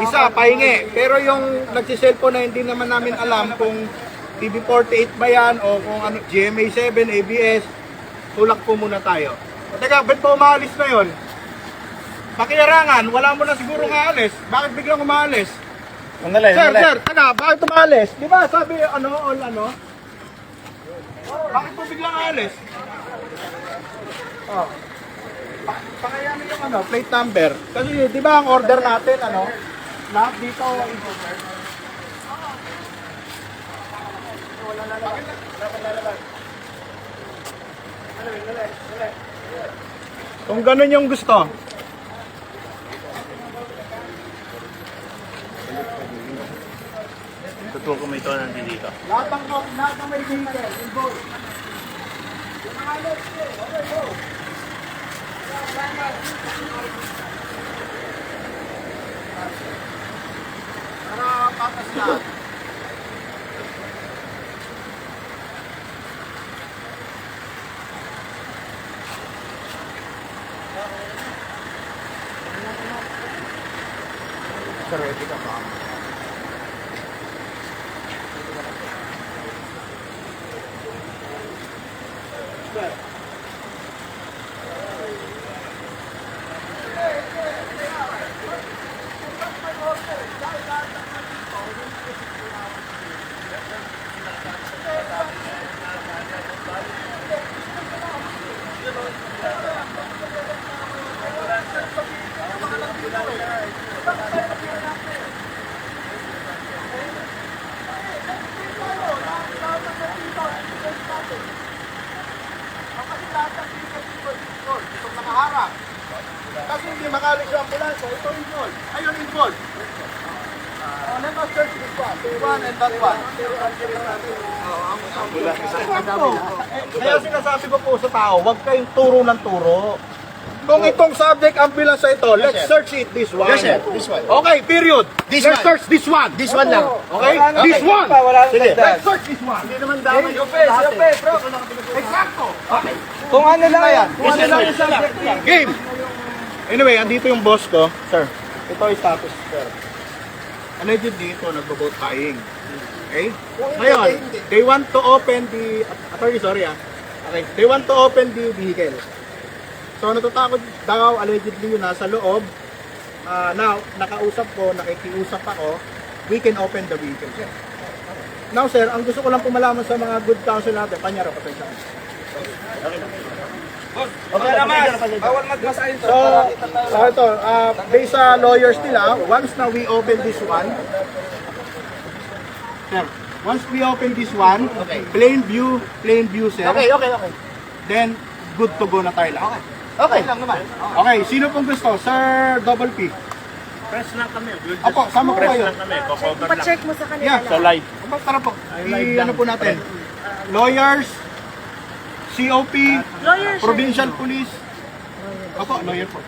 Isa, pahingi. Pero yung nagsiselfone na hindi naman namin alam kung TV48 ba yan o kung ano, GMA7, ABS, tulak po muna tayo. Teka, ba't pa umaalis na yun? Pakiarangan, wala mo na siguro aalis. Bakit biglang umaalis? Sir, teka, bakit umaalis? Di ba sabi ano, all ano? Bakit po biglang aalis? Oh. Pakayanin yung ano, plate number. Kasi di ba ang order natin, ano, lahat dito i-order. Kung ganun yung gusto. Totoo ko may ito nandito dito. Lahat ng may vehicle, involved. Para patas lahat. Sir, ready ka pa? Itong nakaharap. Kasi hindi makalis yung ambulansya, ito involved. Ayun involved. Let us search this one. The one and that one. Kaya sinasabi ko po sa tao, huwag kayong turo ng turo. Kung itong subject ambulance ito, let's search it this one. Yes, sir. This one. Okay, period. Let's search this one. This one lang. Okay? This one. Sige. Let's search this one. Hindi naman dami yung lahat eh. Exacto. Okay. Kung ano lang yan. Kung ano lang yung subject niya. Game! Anyway, andito yung boss ko. Sir, ito yung status, sir. Alleged dito, nagbo-boat buying. Okay? Ngayon, they want to open the... Attorney, sorry ah. Okay, they want to open the vehicle. So, natatakot daw, allegedly yun nasa loob. Now, nakausap ko, nakikiusap ako, we can open the vehicle. Now, sir, ang gusto ko lang pumalaman sa mga good counsel natin, panyara, pasensya. Okay naman. Bawal magmasahin to. So ito, based sa lawyers nila, once na we open this one, sir, once we open this one, plain view, sir. Okay. Then, good to go na tayo lang. Okay. lang naman. Okay, sino pong gusto? Sir Double P. Press lang kami. We'll just Apo, sama ko press kayo. lang kami. Cover lang. Pa-check mo sa kanila Yeah, Sa live. Tara po. Ano po natin? Lawyers, COP, Lawyers. Provincial Police. Opo, lawyer po.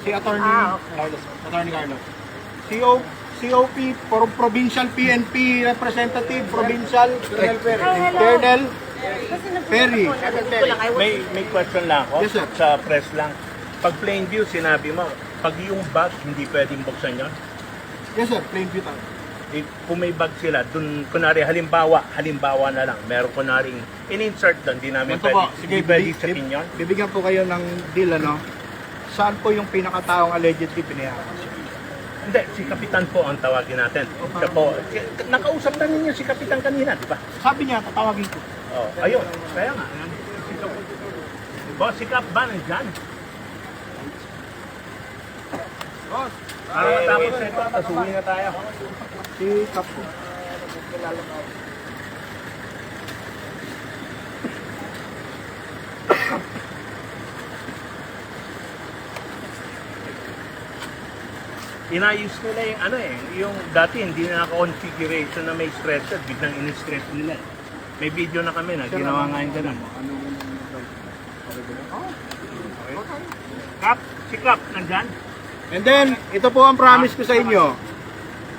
Si Attorney Carlos. Attorney Carlos. COP, Provincial PNP Representative, Provincial Colonel Perry. May question lang ako. Yes, sir. Sa press lang. Pag plain view, sinabi mo, pag yung bag, hindi pwedeng buksan yun. Yes sir, plain view tayo. Kung may bag sila, dun, kunwari, halimbawa na lang, meron kunaring in-insert doon, di namin Ito po, hindi pwede checkin yun. bibigyan po kayo ng deal, ano? Saan po yung pinakataong allegedly pinayaran? Hindi, si Kapitan po ang tawagin natin. Siya po, nakausap na ninyo si Kapitan kanina, di ba? Sabi niya, tatawagin ko. Oh, ayun, kaya nga. Boss, si Kap ba nandyan? Para matapos na ito, tapos uwi na tayo. Si Kap po. Inayos nila yung ano eh, yung dati hindi na naka-configuration na may stretcher, biglang in-stretch nila. May video na kami na ginawa nga yung ganun. Kap, si Kap, nandyan? And then, ito po ang promise ko sa inyo.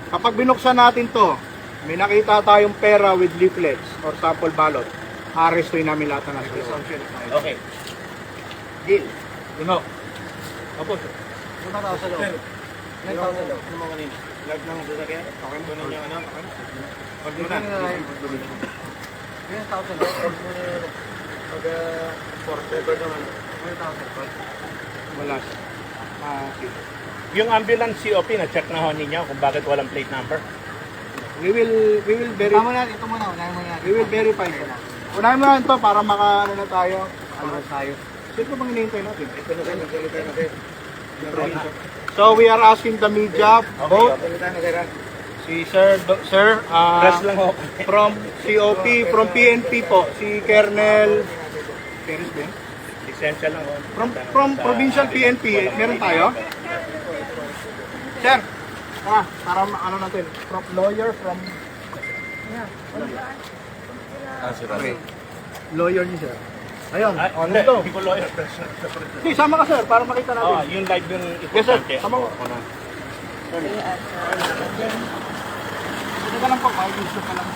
Kapag binuksan natin to, may nakita tayong pera with leaflets or sample ballot. Arestuin namin lahat na nasa loob. Okay. Deal. Ano? Opo, sir. Punta tayo sa loob. Punta tayo sa loob. Ano mo kanina? Live ng sasakyan? Okay mo ninyo ano? Pag muna. Ganyan tao sa loob. Pag muna pag-forever naman. Ganyan tao sa loob. Wala siya. Yung ambulance COP, na-check na ho ninyo kung bakit walang plate number. We will verify. Ito muna, unahin mo na. We will verify ko na. Unahin mo na ito para maka ano na tayo. Ano tayo. Sino bang hinihintay natin? Ito na tayo, magsalita natin. So we are asking the media, both si Sir, Press lang ho. from COP, from PNP po, si Colonel Perez Ben. Essential lang ho. From provincial PNP, meron tayo? Sir, para ano natin, from lawyer, from... Okay. Lawyer niyo, sir. Ayun, ano Hindi, to? hindi ko lawyer. Sige, sama ka, sir, para makita natin. Yung live yung Yes, sir. importante. Sama ko. Ito ka lang po, gusto ka lang.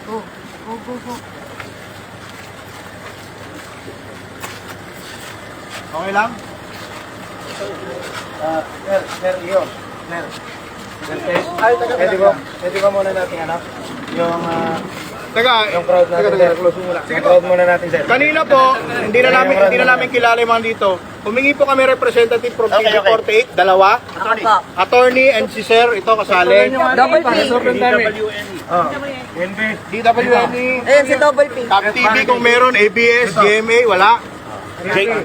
Go. Okay lang? Sir, yun. Sir. Pwede ba muna natin ano? Yung crowd natin. Yung crowd muna natin, sir. Kanina po, hindi na namin kilala yung mga dito. Humingi po kami representative from TV48, dalawa. Attorney and si sir, ito kasali. Double P. DWNE, Ayun, si Double P. Top TV kung meron, ABS, GMA, wala.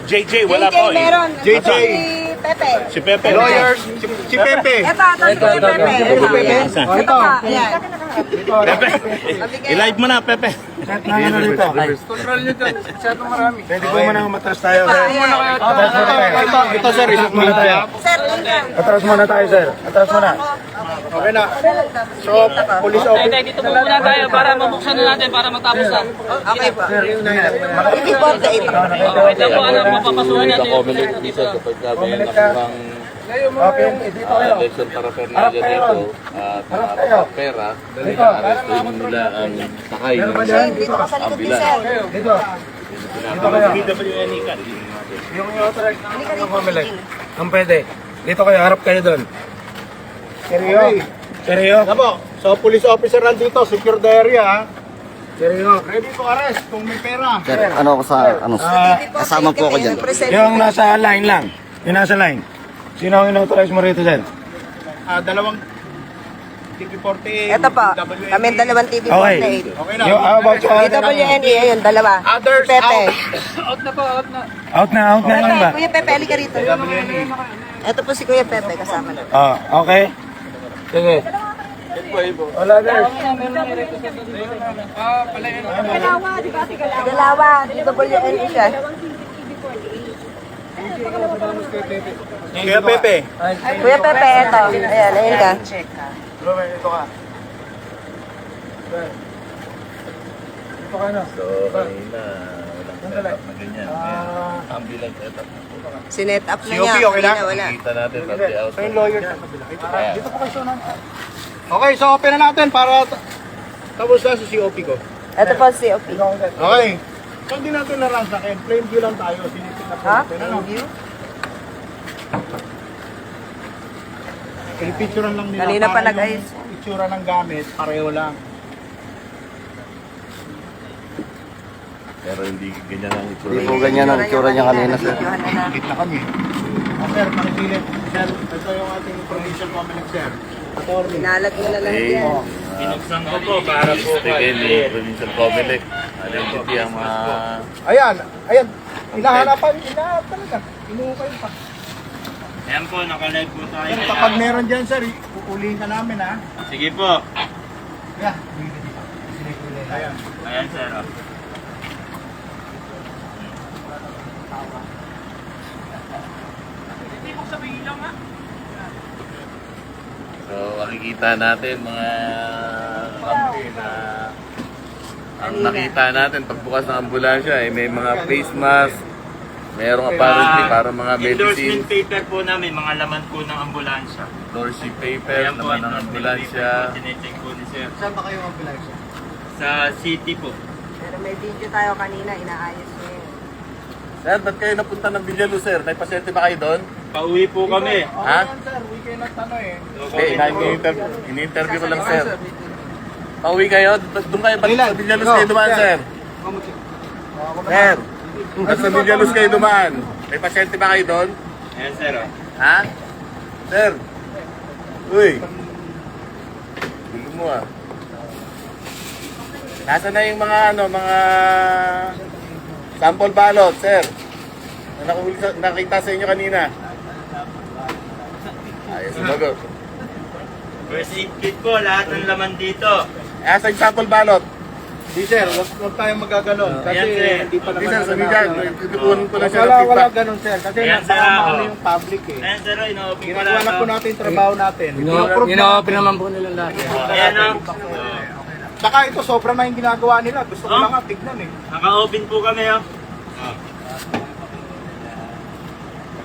JJ, wala po eh. meron. JJ. Si Pepe. Si Pepe. Lawyers, si Pepe. Ito, si Pepe. Oh, ito. Ayan. Pepe. I-live mo na, Pepe. Control nyo dyan. Masyadong marami. Pwede po muna matras tayo. Ayan. Ito sir, isip muna tayo. Sir, doon ka. Atras muna tayo sir. Atras muna. Okay na. So, police officer. Dito po muna tayo para mabuksan na natin para matapos na. Okay po. TV48. Wait lang po, mapapasuhan natin yung Comelec dito kapag sabi ng Okay, dito kayo. election paraphernalia dito at mga pera, arestuin nila ang sakay ng Dito ka sa likod ni sir. Dito. Dito kayo. DWNE ka. Yung authorize ng Comelec. Ang pwede. Dito kayo, harap kayo doon. Seryo. Seryo? Ano? So, police officer nandito, secure the area. Ha? Seryo. Ready to arrest kung may pera. Sir, ano ko sa ano? Kasama po ako dyan. Yung nasa line lang. Yung nasa line. Sino ang in-authorize mo rito dyan? Dalawang TV48. Ito po. DWNE. Kami dalawang TV48. Okay na. Yung about sa DWNE, ayun, dalawa. Others Pepe. out. out na yung iba. Kuya Pepe, halika rito. Ito po si Kuya Pepe, kasama na. Okay. Sige. Wala guys. Dalawa, DWNE siya. Kuya Pepe. Kuya Pepe, ito. Ayan, ayun ka. Ruben, ito ka. Ito ka na. So, kanina, walang setup na ganyan. Ambulance setup. Sinet up na COP, niya. okay lang? Kanina, wala. Kita natin at the Ito outside. yung lawyer sa kabila. Dito po kayo sa unan. Okay, so open na natin para tapos na sa COP ko. Ito po si COP. Okay. So hindi natin naransakin. Plain view lang tayo. Sinipin na po Ha? natin. Ano? Picturean lang nila. Kanina pa para nag-ayos. yung itsura ng gamit, pareho lang. Pero hindi ganyan ang itsura. Hindi po ganyan ang itsura niya kanina, sir. Nakikita na kami. Sir, pakisilip. Sir, ito yung ating provincial Comelec, sir. Attorney. Pinalag mo na lang Eh, yan. Binuksan ko po para po Tigil ni Provincial Comelec. Identity ang mga... Ayan. Hinahanapan talaga. Inuukay pa. Ayan po, naka-live po tayo. Sir, kapag meron dyan, sir, uulihin ka namin, ha? Sige po. Yeah. Ayan, sir. Oh. So, makikita natin mga kampi na ang nakita natin pagbukas ng ambulansya ay may mga face mask, Mayroong apparently para mga medicine, Endorsement paper po namin, mga laman po ng ambulansya. endorsing paper, Ayan po, naman ng endorsement ambulansya. paper po, tinecheck po ni sir. Saan ba kayo ambulansya? Sa city po. Pero may video tayo kanina, inaayos niya yun. Sir, ba't kayo napunta ng Villaluz, sir? May pasyente ba kayo doon? Pauwi po kami. Ha? Yan, sir. Weekend at ano eh. Ini-interview ko lang, sir. Pauwi kayo? Doon kayo ba sa Villaluz kayo dumaan, sir? Sir, ba't sa Villaluz kayo dumaan? May pasyente ba kayo doon? Ayan sir. Oh. Ha? Sir? Uy! Gulo mo ah. Nasaan na yung mga mga sample balot, sir? Na nakita sa inyo kanina. Ayos, sumagot. First aid kit po, lahat ng laman dito. Asa yung sample balot? Di sir, huwag tayong magaganon. Kasi Ayan, sir. hindi pa Hindi naman sir, sabi nalalaman. dyan. Tutukunin ko lang siya ng Wala feedback. ganun sir. Kasi Ayan, sir, nakakama oh. yung public eh. Ayan sir, ino-open ko Ginagawa lang. na po natin yung trabaho natin. Ino-open naman po nila lahat. Ayan o. Saka ito, sobra na yung ginagawa nila. Gusto ko Oh. lang nga, tignan eh. Naka-open po kami o.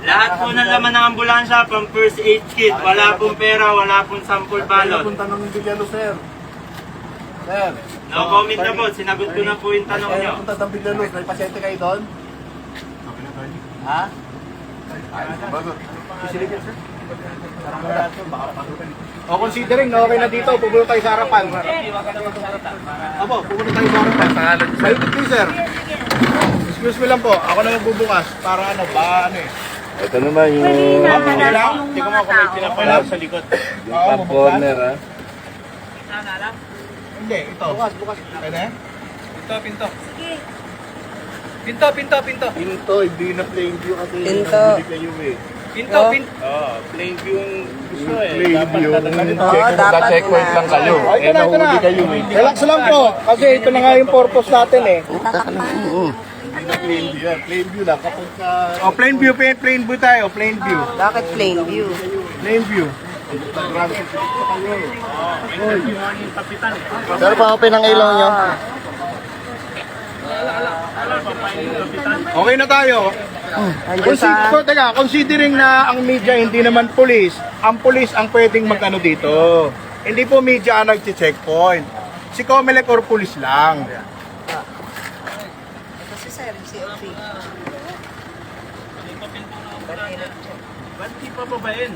Lahat po ng laman ng ambulansya, from first aid kit. Wala pong pera, wala pong sample balot. Punta ng Villaluz, sir. Sir. No comment na po, sinagot ko na po yung tanong nyo. Punta ng Villaluz. May pasyente kayo doon? Ha? Bago. O considering na okay na dito, pupunta tayo sa harapan. Apo, pupunta tayo sa harapan. Mahigit din sir. Excuse me lang po, ako na magbubukas para ano, ba ano eh. Ito naman yung Okay lang? Hindi ko mo kung may pinapalaw sa likod. Oo, top corner, ha? Hindi, ito. Bukas. Pwede? Pinto, hindi na plain view kasi Pinto. hindi kayo eh. Oh, plain view yung gusto eh. Plain Dapat view. tatanggalin Oo, dapat checkpoint lang kayo. Oh, ito na, ito na. Relax lang po. Kasi ito na nga yung purpose natin eh. Hindi na plain view yan. Plain view lang kapag ka... O, plain view tayo. Plain view. Bakit plain view? Plain view. Sir, pa-open ang ilaw nyo. Okay na tayo. Andiyan sa... Considering na ang media hindi naman police, ang police ang pwedeng mag-ano dito. Hindi po media ang nag-checkpoint. Si Comelec or police lang. Ito si sir, si OP. Ba't di pa babain?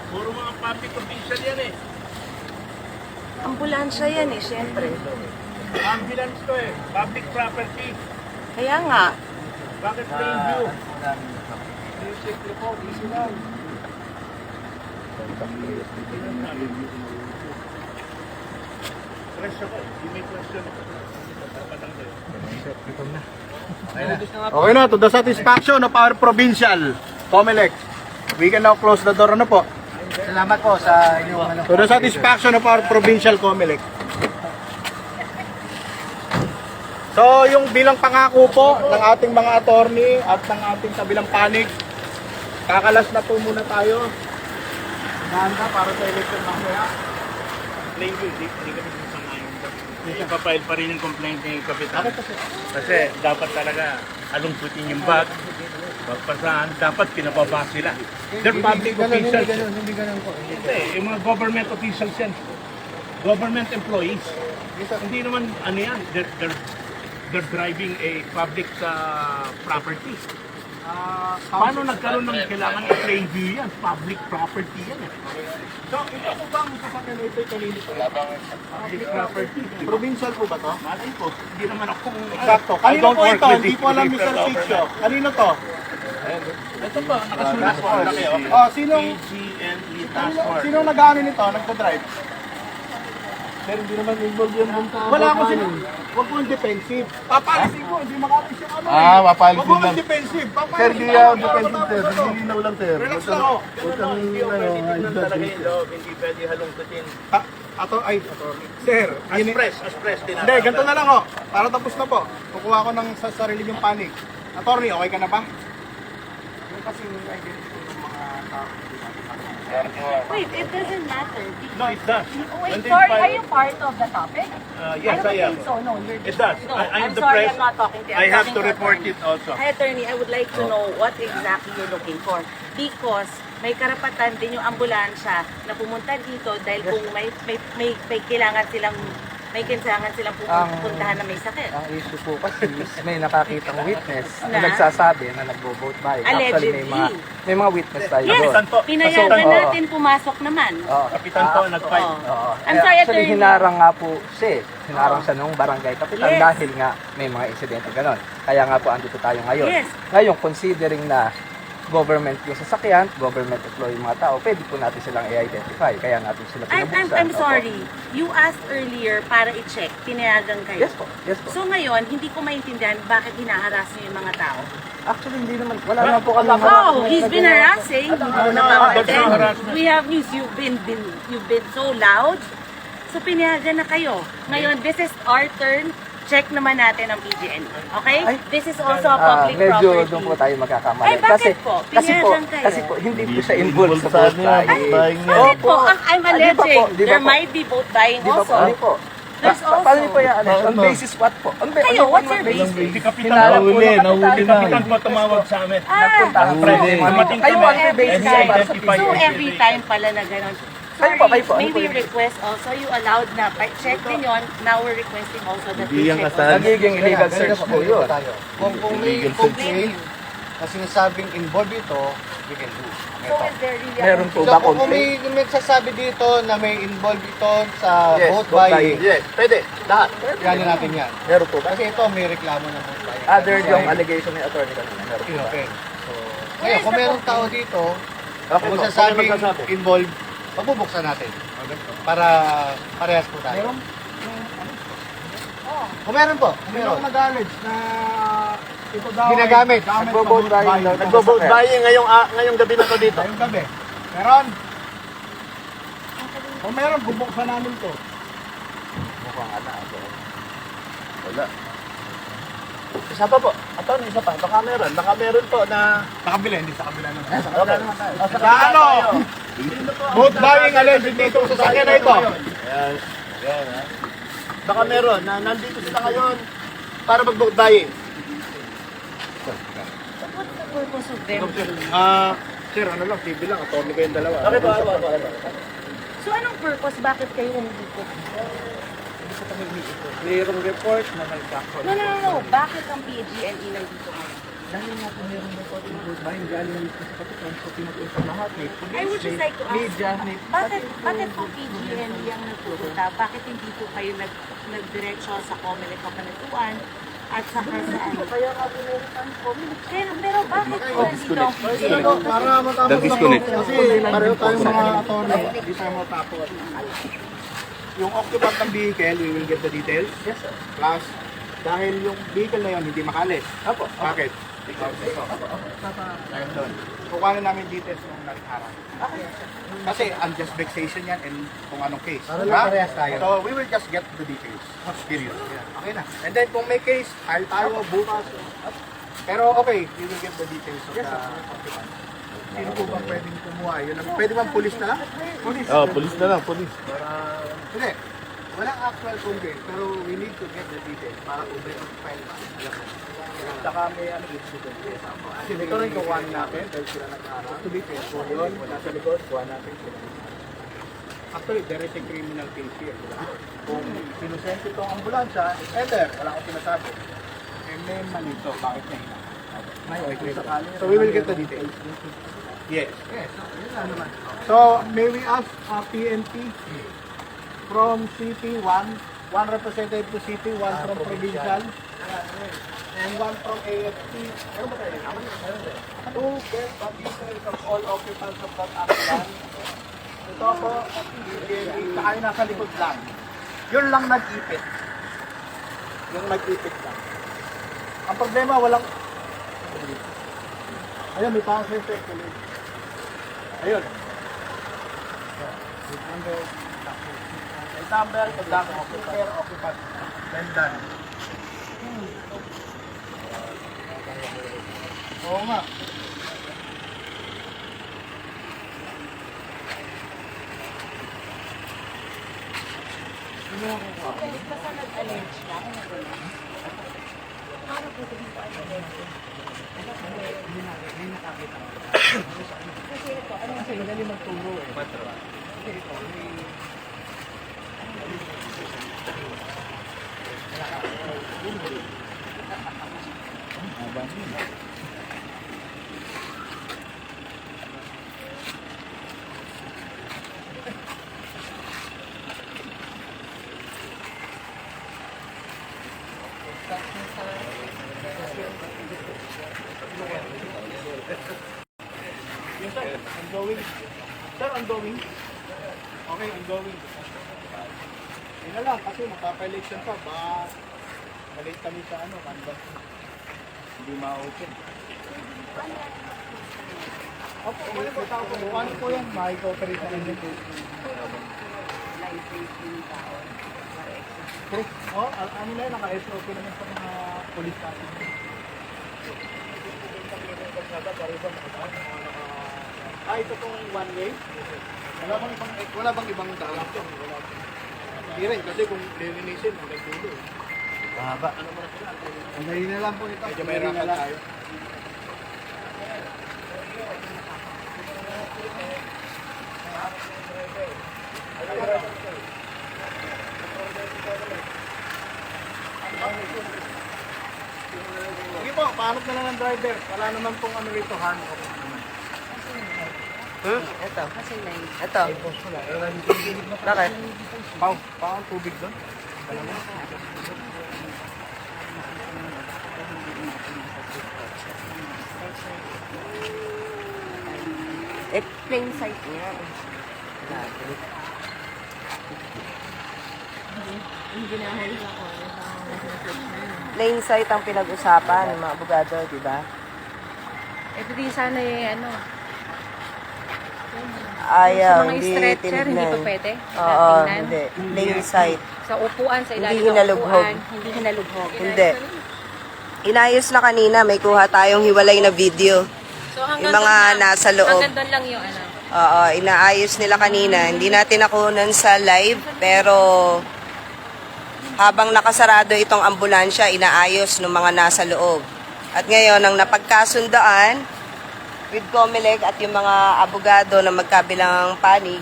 Puro mga public official yan eh. Ambulansya yan eh, syempre. Ambulance to eh. Public property. Kaya nga, Bakit plain view? Fresh ako eh. Hindi may question. Okay na, to the satisfaction of our provincial Comelec. We can now close the door. Ano po? Salamat po sa inyong... To the satisfaction of our provincial Comelec. So, yung bilang pangako po ng ating mga attorney at ng ating kabilang panig, kakalas na po muna tayo. Handa para sa election mamaya. Plain view. Hindi kami sasamayin. Ipapile pa rin yung complaint ni Kapitan. Kasi dapat talaga alungkutin yung bag. Pagpasahan, dapat pinababa sila. They're public officials. Hindi ganun po. Hindi, yung mga government officials yan. Government employees. Hindi naman ano yan. They're driving a public property. Paano nagkaroon ng kailangan ng plain view yan? Public property yan eh. So, ito po bang sasakyan na ito kanino po? Public property. Provincial po ba to? Malay ko, hindi naman ako... Sakto. I Kanino don't po work ito? with Hindi the po alam Mr. government. Sitio. Kanino to? Ito po, nakasulat po. Laki, oh. Oh, sinong PGNE Task Force. sinong nag-ano nito? Nagpa-drive? Sir, hindi naman involved yan dun sa... Wala akong Huwag po yung defensive. Papalisin ko, hindi makapis yung ano. papalisin Huwag po lang. yung defensive. Sir, Papalisin di ko. yan depende, sir. Nilinaw lang, sir. Relax lang ako. Hindi pwede halungkutin. Ato, ay, sir. As press din. Hindi, ganito na lang ho. Para tapos na po. Kukuha ko ng sa sarili yung panig. Attorney, okay ka na ba? Yung kasi yung identity ng mga tao. wait, it doesn't matter. No, it does. Wait, sorry, are you part of the topic? Yes, I am. So, no, you're It does. No, I am I'm the sorry, press. I'm not talking to you. I I'm have talking to report attorney. it also. Hi, attorney, I would like to know what exactly you're looking for. Because may karapatan din yung ambulansya na pumunta dito dahil kung may kailangan silang puntahan na may sakit. Ang issue po kasi is may nakakitang witness na Na? nagsasabi na nagbo-vote buying. Actually, Allegedly. may mga witness tayo Yes, doon. Kapitan po. pinayagan Oo. natin pumasok naman. Oo. Kapitan po, nag-fight. Oo. Oo. I'm sorry, Actually, attorney. hinarang nga po siya. Hinarang siya nung barangay kapitan Yes. dahil nga may mga insidente ganon. Kaya nga po andito tayo ngayon. Yes. Ngayon, considering na government yung sasakyan, government employee yung mga tao, pwede po natin silang i-identify. Kaya natin sila pinabuksan. I'm Opo. sorry. You asked earlier para i-check. Tinayagan kayo. Yes po. Yes po. So ngayon, hindi ko maintindihan bakit hinaharas niyo yung mga tao. Actually, hindi naman. Wala naman po kami. Oh, he's been harassing. Hindi mo there's no napapansin. harassment. We have news. You've been so loud. So pinayagan na kayo. Ngayon, this is our turn. Check naman natin ang PG&E. Okay? Ay. This is also a public medyo property. doon po tayo magkakamali. Ay, bakit po? Pinayagan kayo. Kasi po, hindi po siya involved sa vote buying. Bakit po? I'm alleging Di ba there po? might be vote buying Di ba po? also. Hindi po. There's also. Paano niyo po yan? On basis what po? Kayo, what's your basis? Hindi kapitan. Hinarap po ng Hindi kapitan. kapitan po tumawag sa amin. Nagpunta ang Pre, friend. dumating Kayo kami. on every basis time. para sa Identify So every every day. time pala na gano'n. Kayo po, kayo po. Ano po Maybe yun? request also, you allowed na, check din yun, now we're requesting also that you check also. Nagiging illegal search po yun. Kung may complaint na sinasabing involved ito, we can do. So is there really a- Meron po So ba kung complaint? may nagsasabi dito na may involved ito sa Yes, vote vote buying, buying. yes, pwede, lahat. Yan natin yan. Meron po ba? Kasi ito may reklamo ng vote buying. Other yung allegation ni attorney kanina. Meron po ba? Okay. So, ngayon, kung merong tao dito, Okay kung po. sasabing involved, mabubuksan natin. Para parehas po tayo. Kung meron po, kung meron. nag-allege na ito daw Ginagamit. Nagbo-vote buying daw. Nagbo-vote buying ngayong gabi na to dito. Ngayong gabi. Meron. Kung meron, bubuksan namin to. Wala. Isa pa po. Attorney, isa pa. Baka meron po na... Sa kabila, hindi sa kabila naman. Okay. Sa ano? Vote buying alleged dito sa sakyan na ito. Yan. Yan, ha? Baka meron na nandito sila ngayon para mag-vote buying. What's the purpose of them? Sir, ano lang, TV lang, attorney kayong dalawa. Okay po, ano. So anong purpose? Bakit kayo umikot? Mayroong report na may background. No. Bakit ang PG&E nandito ngayon? Dahil nga po mayroong report ng vote buying, galing namin sa kapitan, so pinupunta lahat, may police, I would just like to ask, media, may... bakit po PG&E ang nagpupunta? Bakit hindi po kayo nagdiretso sa Comelec Kapanatuan at saka sa ano? Kaya nga po meron tayong Comelec. Pero bakit po nandito ang PG&E? Para matapos na po. Kasi pareho tayong mga attorney. Hindi tayo matapos. Yung occupant ng vehicle, we will get the details. Yes, sir. Plus, dahil yung vehicle na yun, hindi makalis. Apo. Bakit? Because ito. Dahil doon. Kukuha namin details nung nagharap. Kasi unjust vexation yan and kung anong case. Para lang parehas tayo. So, we will just get the details. Period. Okay na. And then, kung may case, tayo bukas. Pero okay, we will get the details of the occupant. Sino po bang pwedeng kumuha? Yun lang. Pwede bang police na lang? Police. Oh, police na lang, police. Hindi. Walang actual complaint, pero we need to get the details para kung may file ba. Alam mo. Saka may incident. Kasi ito rin kukuha natin dahil sila nag-arap. To be faithful yun, wala sa likod, kuha natin sila. Actually, there is a criminal case here. Kung sinusente itong ambulansya, if ever, wala akong sinasabi. Eh, may mali ito. Bakit niya ina? So we will get the details. Yes. So, may we ask PNP from city, one representative to city, one from provincial, and one from AFP. To get the details of all occupants of that ambulance. Ito po, saka yung nasa likod lang. Yun lang nag-ipit. Yung nag-ipit lang. Ang problema, walang... Ayun, may tao sa circulate. Ayun. Example, pagdako occupant. Then done. Oo nga. Basta nag-allege ka. Paano po ito dito allege? Kasi ito, ano Kasi magaling magturo eh. Kasi ito, Yes, sir. Ongoing. Sir, ongoing. Okay, ongoing. Yun na lang, kasi magpapa-election pa. Ba, malate kami sa ano, canvas. Hindi ma-open. Opo, may tao po. Ano po yan? Makikooperate na rin dito. Oh, ano na yun, naka-SOP naman sa mga police natin. Ito pong one way. Wala bang ibang daan? Hindi rin, kasi kung lilinisin, hanggang dulo. mahaba. Ang dali na lang po ito. Medyo may rapat tayo. Sige po, paanap na lang ng driver. Wala naman pong ano rito, hanap ako naman. Ito. Kasi nine. Ito. Bakit? Paang tubig doon? Plain sight niya. Plain sight ang pinag-usapan ng mga abogado, di ba? Ito din sana ano. Ayaw, Sa mga hindi stretcher, hindi tinignan. pa pwede? Oo, Tingnan? hindi. Plain sight. Sa upuan, sa ilalim Hindi ng hinalubhog. upuan, hindi hinalubhog. Hindi. Inayos na kanina, may kuha tayong hiwalay na video. So hanggang Yung mga doon lang. nasa loob. Hanggang doon lang yung ano. Oo, inaayos nila kanina. Hindi natin nakunan sa live, pero habang nakasarado itong ambulansya, inaayos ng mga nasa loob. At ngayon, ang napagkasundaan with COMELEC at yung mga abogado na magkabilang panig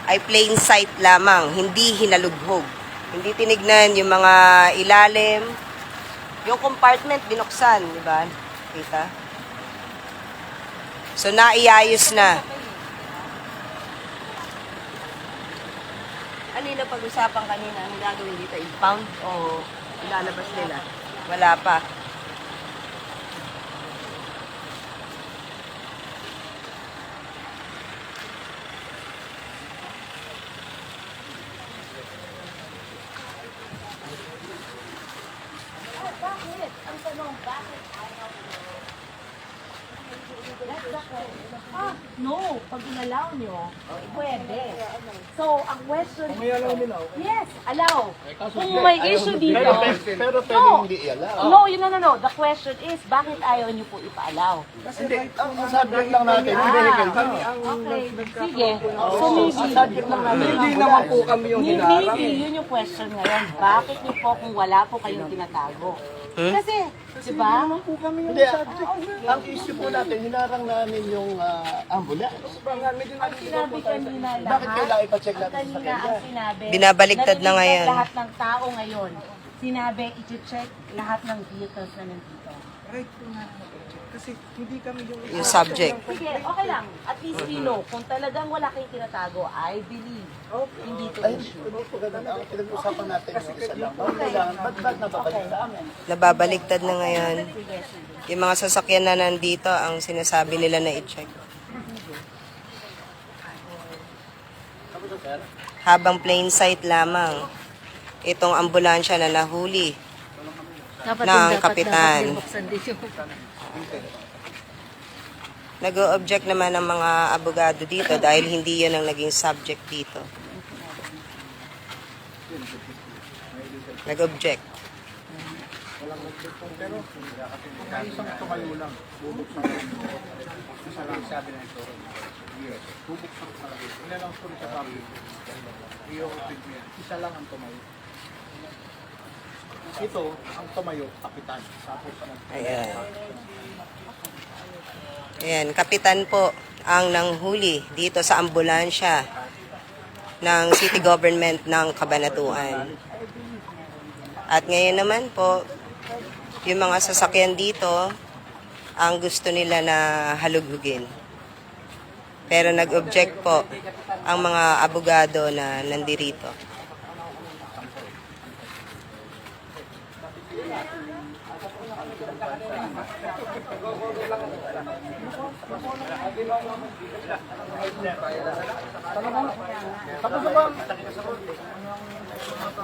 ay plain sight lamang, hindi hinalubhog. Hindi tinignan yung mga ilalim. Yung compartment binuksan, di ba? Kita? So, naiayos na. Ano yung pag-usapan kanina? Anong gagawin dito? I-pound o ilalabas nila? Wala pa. Bakit? Ang tanong, bakit ayaw nyo? No. Pag inalaw nyo, pwede. So, ang question yes, allow. Kung may issue dito, Pero pwede no. hindi i-allow. No. The question is, bakit ayaw nyo po ipa-allow? Hindi, ang subject lang natin, yung vehicle. Kami ang Okay, sige. So, maybe, subject lang natin. Hindi naman po kami yung hinarang. maybe, yun yung question ngayon. Bakit nyo po kung wala po kayong tinatago? Kasi, di ba? Hindi, ang issue po natin, hinarang namin yung ambulance. Ang sinabi kanina lahat, Bakit kailangan ipacheck natin sa kanina ang kanya? sinabi, Binabaligtad na narinig ngayon. lahat ng tao ngayon. Sinabi, i-check lahat ng vehicles na nandito. Right po nga. Kasi hindi kami yung Yung subject. Sige, okay lang. At least we know, kung talagang wala kayong tinatago, I believe, hindi to issue. Ang pinag-usapan natin yung isa lang. Kailangan, ba't nababalik sa amin? Nababaligtad na ngayon. Yung mga sasakyan na nandito, ang sinasabi nila na i-check. Habang plain sight lamang, itong ambulansya na nahuli ng kapitan. Nag-o-object naman ang mga abogado dito dahil hindi yan ang naging subject dito. Nag-object. Pero kung may isang tumayo lang, bubuksan ko. Isa lang sabi na ito. Yes, bubuksan ko talaga. Ilan lang sa public. I-open mo yan. Isa lang ang tumayo. Ito, ang tumayo, kapitan. Tapos ang Ayan. Ayan, kapitan po ang nanghuli dito sa ambulansya ng city government ng Cabanatuan. At ngayon naman po, yung mga sasakyan dito, ang gusto nila na halughugin. Pero nag-object po ang mga abogado na nandirito.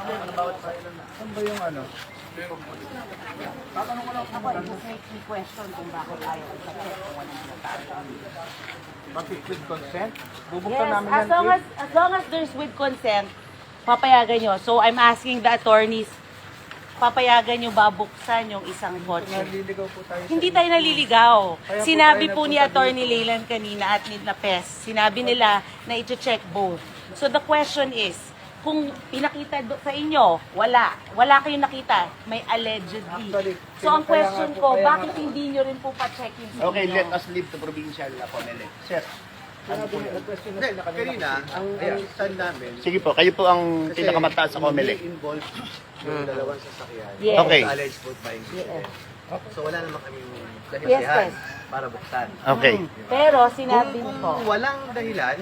Saan ba yung ano? Ako, I just make me question kung bakit ayaw i-check kung walang sinasabi. Bakit with consent? Bubuksan Yes, namin yan. as long as there's with consent, papayagan nyo. So I'm asking the attorneys, papayagan nyo ba buksan yung isang kotse? Naliligaw po tayo. Hindi tayo naliligaw. Kaya po Sinabi tayo po ni nagpunta Attorney Leyland kanina at ni Napes, sinabi nila na i-check both. So the question is, kung pinakita sa inyo, wala kayong nakita, may allegedly. Actually, So ang kaya question nga po, ko, kaya bakit nga- hindi nyo rin po pa-check yung sa Okay, inyo? let us leave the provincial Comelec. Sir, Nag-question na sila kanina, ang stand namin, Sige po, kayo po ang pinakamataas sa Comelec. hindi involved yung dalawang sasakyan. Yes. Okay. Sa alleged vote buying incident. So wala naman kami Yes, dahilan yes. para buksan. Okay. Pero sinabi Kung ko, walang dahilan,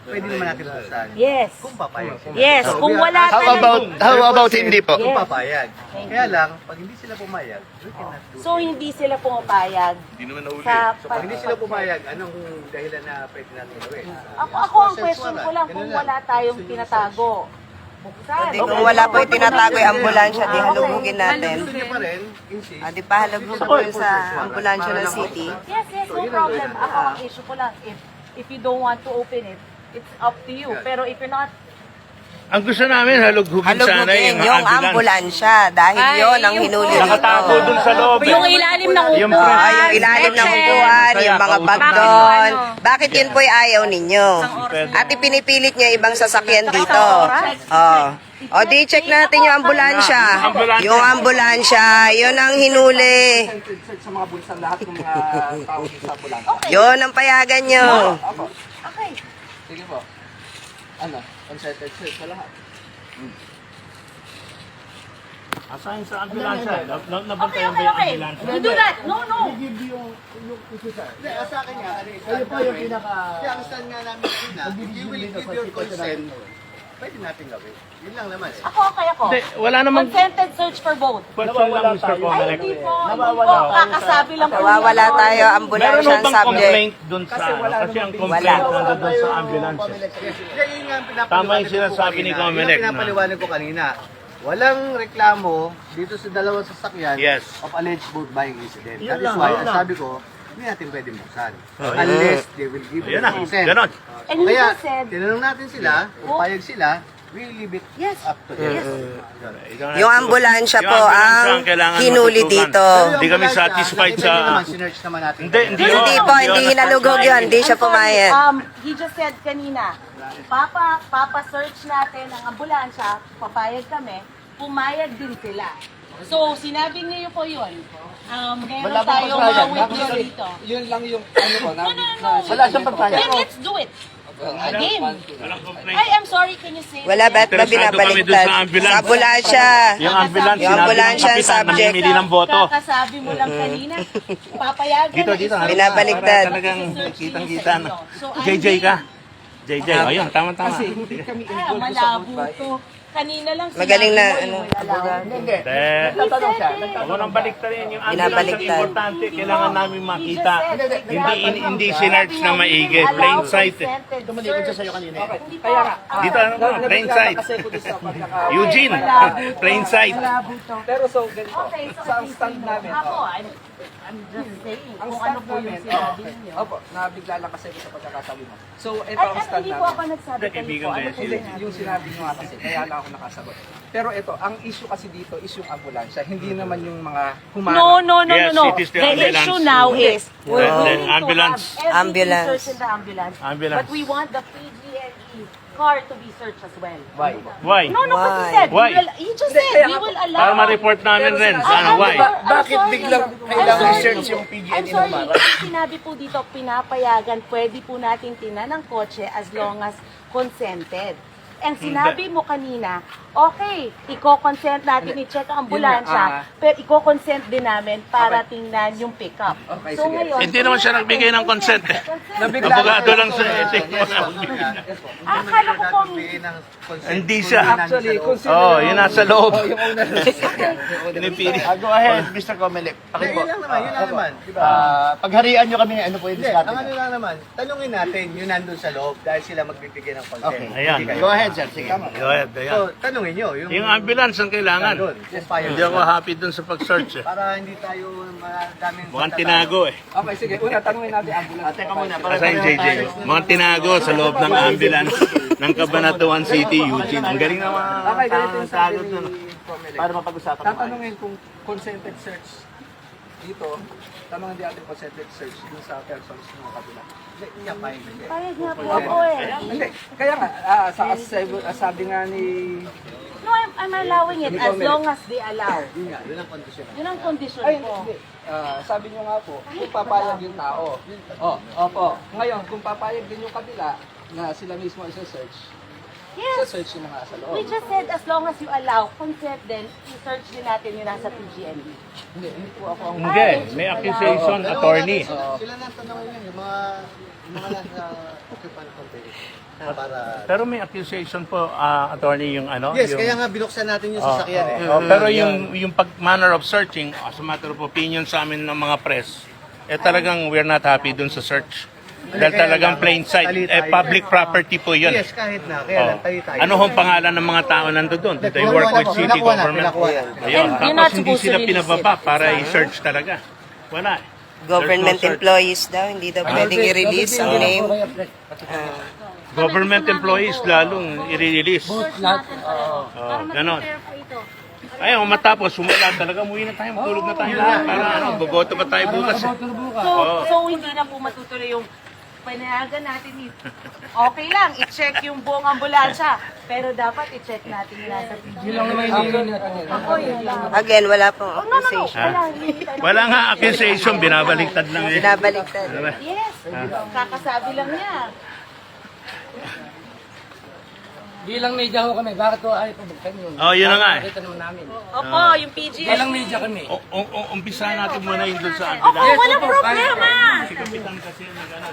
pwede naman natin buksan. yes. Kung papayag sila. Yes, kung wala How about hindi po? Kung Yes. papayag. Thank Kaya lang, pag hindi sila pumayag, we cannot do So hindi sila pumapayag Hindi naman nahuli. sa So pag hindi sila pumayag, anong dahilan na pwede natin gawin? Ako ang question ko lang kung wala tayong tinatago. Buksan. Hindi, kung wala po itinatago yung ambulansya, di halughugin natin. Gusto niyo pa rin, insist. Di pa halughugin po yun sa ambulansya ng city. Yes, no problem. Ako ang issue ko lang, if you don't want to open it, it's up to you. Pero if you're not, Ang gusto namin, halughugin sana Halughugin yung yung ambulance. ambulansya dahil yon ang hinuli Nakatago dito. dun sa loob. yung ilalim ng Yung upuan, Ah, yung ilalim ng upuan, yung mga bag doon. Bakit yun po ayaw ninyo? At ipinipilit nyo ibang sasakyan dito. Oh. O di check natin yung ambulansya. Yung ambulansya, yun ang hinuli. Search sa mga bulsa lahat ng mga tao sa ambulansya. Yun ang payagan nyo. Okay. Sige po. Ano? Consented search sa lahat. Asahin sa ambulansya. Okay, Nabantayan ba okay, yung okay. ambulansya? You do that. No, no. give yung issue sa Hindi, sa akin nga, kayo po yung pinaka... Kaya ang stand nga namin na, if you will give your consent, pwede natin gawin. Yun lang naman. Ako, okay ako. Hindi, wala namang Consented search for both. question lang, Mr. Ay, Comelec. hindi po. Hindi po. Kakasabi lang po. Nawawala ninyo. tayo, Meron ambulansya mo ang bang subject. complaint dun sa ano? Kasi ang complaint Wala. nandun sa ambulance. Kaya yun nga ang pinapaliwanag Tama yung ko sinasabi ni kanina. Comelec, Yun ang pinapaliwanag ko kanina. Walang reklamo dito sa dalawang sasakyan Yes. of alleged vote buying incident. Yun That is lang, why, yun ang lang. sabi ko, hindi natin pwede buksan. Unless they will give Yan you na, consent. ganon. And he Kaya, just said, tinanong natin sila, kung payag sila, we leave it yes. up to them. Yung ambulansya Yung po ambulansya ang ang kailangan hinuli matutukan. dito. Hindi kami satisfied sa... Sinerch naman natin. Hindi Hindi po, hindi hinalughog yun. Hindi siya I'm sorry, pumayag. He just said kanina, papa-search natin ang ambulansya, papayag kami, pumayag din sila. So, sinabi niyo po yun. Meron tayong mga witness dito. Yun lang yung ano ko. No, no, no. Wala siyang pagpapayag. Then let's do it. Again. Walang complaint. Ay, I'm sorry, can you say Wala, ba't ba Interesado kami dun binabaliktad? sa ambulance. Sa ambulansya. Yung ambulance, Yung sinabi ambulansya ng ang kapitan, subject. namimili ng boto. Kakasabi mo lang kanina, papayagan Dito, na dito. i-search Binabaliktad. na. Talagang I-search kitang-kita niyo na. sa inyo. So, JJ ka? JJ, ayun, tama-tama. Kasi hindi kami Ay, involved sa malabo vote buy. to. Kanina lang Magaling na, sinabi mo, ano. yung wala. Hindi. Nagtatanong siya. Huwag mo nang baliktarin yung ambulance ang Binabaliktad. importante. Kailangan namin makita. Hindi Sabi sinerch na nga, maigi. allow Plain sight. consented Tumalikod siya search. sa'yo kanina. Okay. Hindi Kaya po. nga. Dito, ano mo, plain sight. Kasi po sa pagkaka... Eugene, plain sight. Malabo to. Pero so, ganito. Okay, so Sa stand namin. Ako, I'm just saying Ang kung ano stand po yung namin, sinabi niyo. Opo, nabigla lang kasi sa pagkakasabi mo. So, ito Ay, ang stand hindi po ako namin. nagsabi Hindi, kayo po. kaibigan Ano ko po yan. yung sinabi? Yung sinabi nyo nga kasi, kaya lang ako nakasagot. Pero ito, ang issue kasi dito is yung ambulansya, hindi naman yung mga humana. No. Yes, it is the ambulance. issue now is we're The going ambulance. to have everything Ambulance. searched in the ambulance. Ambulance. But we want the PG&E car to be searched as well. Why? Why? No, but Why? he said, Why? he just said, we will allow. Para ma-report namin rin. Ano, why? Bakit biglang kailangan i-search yung PG&E I'm ng sorry, Mara? sinabi po dito, pinapayagan, pwede po natin tinan ng kotse as long as consented. Ang sinabi mo kanina, okay, i-consent natin, i-check ang ambulansya, pero i-consent din namin para tingnan yung pickup. Okay, So sige. ngayon, Hindi naman siya nagbigay ng consent eh. Consent. Abogado lang sa Akala ko po, Hindi siya. Actually, consider Yun nasa loob. yung owner. Pinipili. Go ahead, Mr. Comelec. Pakit po. Yun lang naman, yun lang naman. Diba? Pagharian nyo kami, ano po yung Hindi, discard? ang ano lang naman, tanungin natin yung nandun sa loob dahil sila magbibigay ng consent. Okay. Ayan. Hindi kayo. Go ahead, sir. Sige. Go ahead, ayan. So, tanungin nyo, Yung ambulance ang kailangan. nandun, kung fire. Hindi ako happy dun sa pag-search eh. Para hindi tayo madaming Mukhang tinago eh. Okay, sige. Una, tanungin natin ambulance. Teka muna. Asan yung JJ? Mukhang tinago sa loob ng ambulance ng Cabanatuan City, Eugene. Ang galing naman. Okay, ganito yung sabi Tagot nun. ni Comelec. Para mapag-usapan mo. Tatanungin kung consented search dito, tanongin din natin consented search dun sa persons ng kabila. payag nga po ako eh. Hindi, kaya nga, sabi nga ni, No, I'm allowing it as long as they allow. yun ang kondisyon. Yun ang condition ay, ko. hindi. Sabi nyo nga po, kung papayag yung tao. Opo. Ngayon, kung papayag din yung kabila na sila mismo isa-search, Yes. isa-search yung mga sa loob. We just said as long as you allow, consent din, i-search din natin yung nasa PG&E. Hindi po ako ang... Hindi, may accusation attorney. Sila na tanongin yun, yung mga nasa occupant company. Para... Pero may accusation po, attorney, yung ano? Yes, yung, kaya nga binuksan natin yung sasakyan eh. pero yung pag manner of searching, as a matter of opinion sa amin ng mga press, talagang we're not happy dun sa search. Dahil talagang plain sight. Public property po yun. Yes, kahit na. Kaya lang tayo tayo. Ano hong pangalan ng mga tao nandun doon? Do they work with city government? Ayun. You're not Tapos hindi supposed to sila release pinababa para i-search talaga. Wala. Government There's no search. employees daw, hindi daw pwedeng i-release ang name. Government employees lalong i-release. Ganon. Ayun, matapos, sumula talaga, umuwi na tayo, matulog na tayo lahat. Para ano, boboto pa tayo bukas. So hindi na po matutuloy yung panayagan natin. Okay lang, i-check yung buong ambulansya. Pero dapat i-check natin yung nasa PG&E. Yun lang naman Ako, yun lang. Again, wala pong No. accusation. Wala, hindi tayo Wala nga accusation, binabaliktad lang eh. Binabaliktad. Yes, kakasabi lang niya. Bilang media ho kami, bakit ko ayaw pabuksan yun? Oh, yun na nga eh. Kita naman namin. Opo, yung PG&E. Bilang media kami. Umpisa natin muna yung doon sa Opo, ambulance. walang problema. Si Kapitan kasi nag-ano,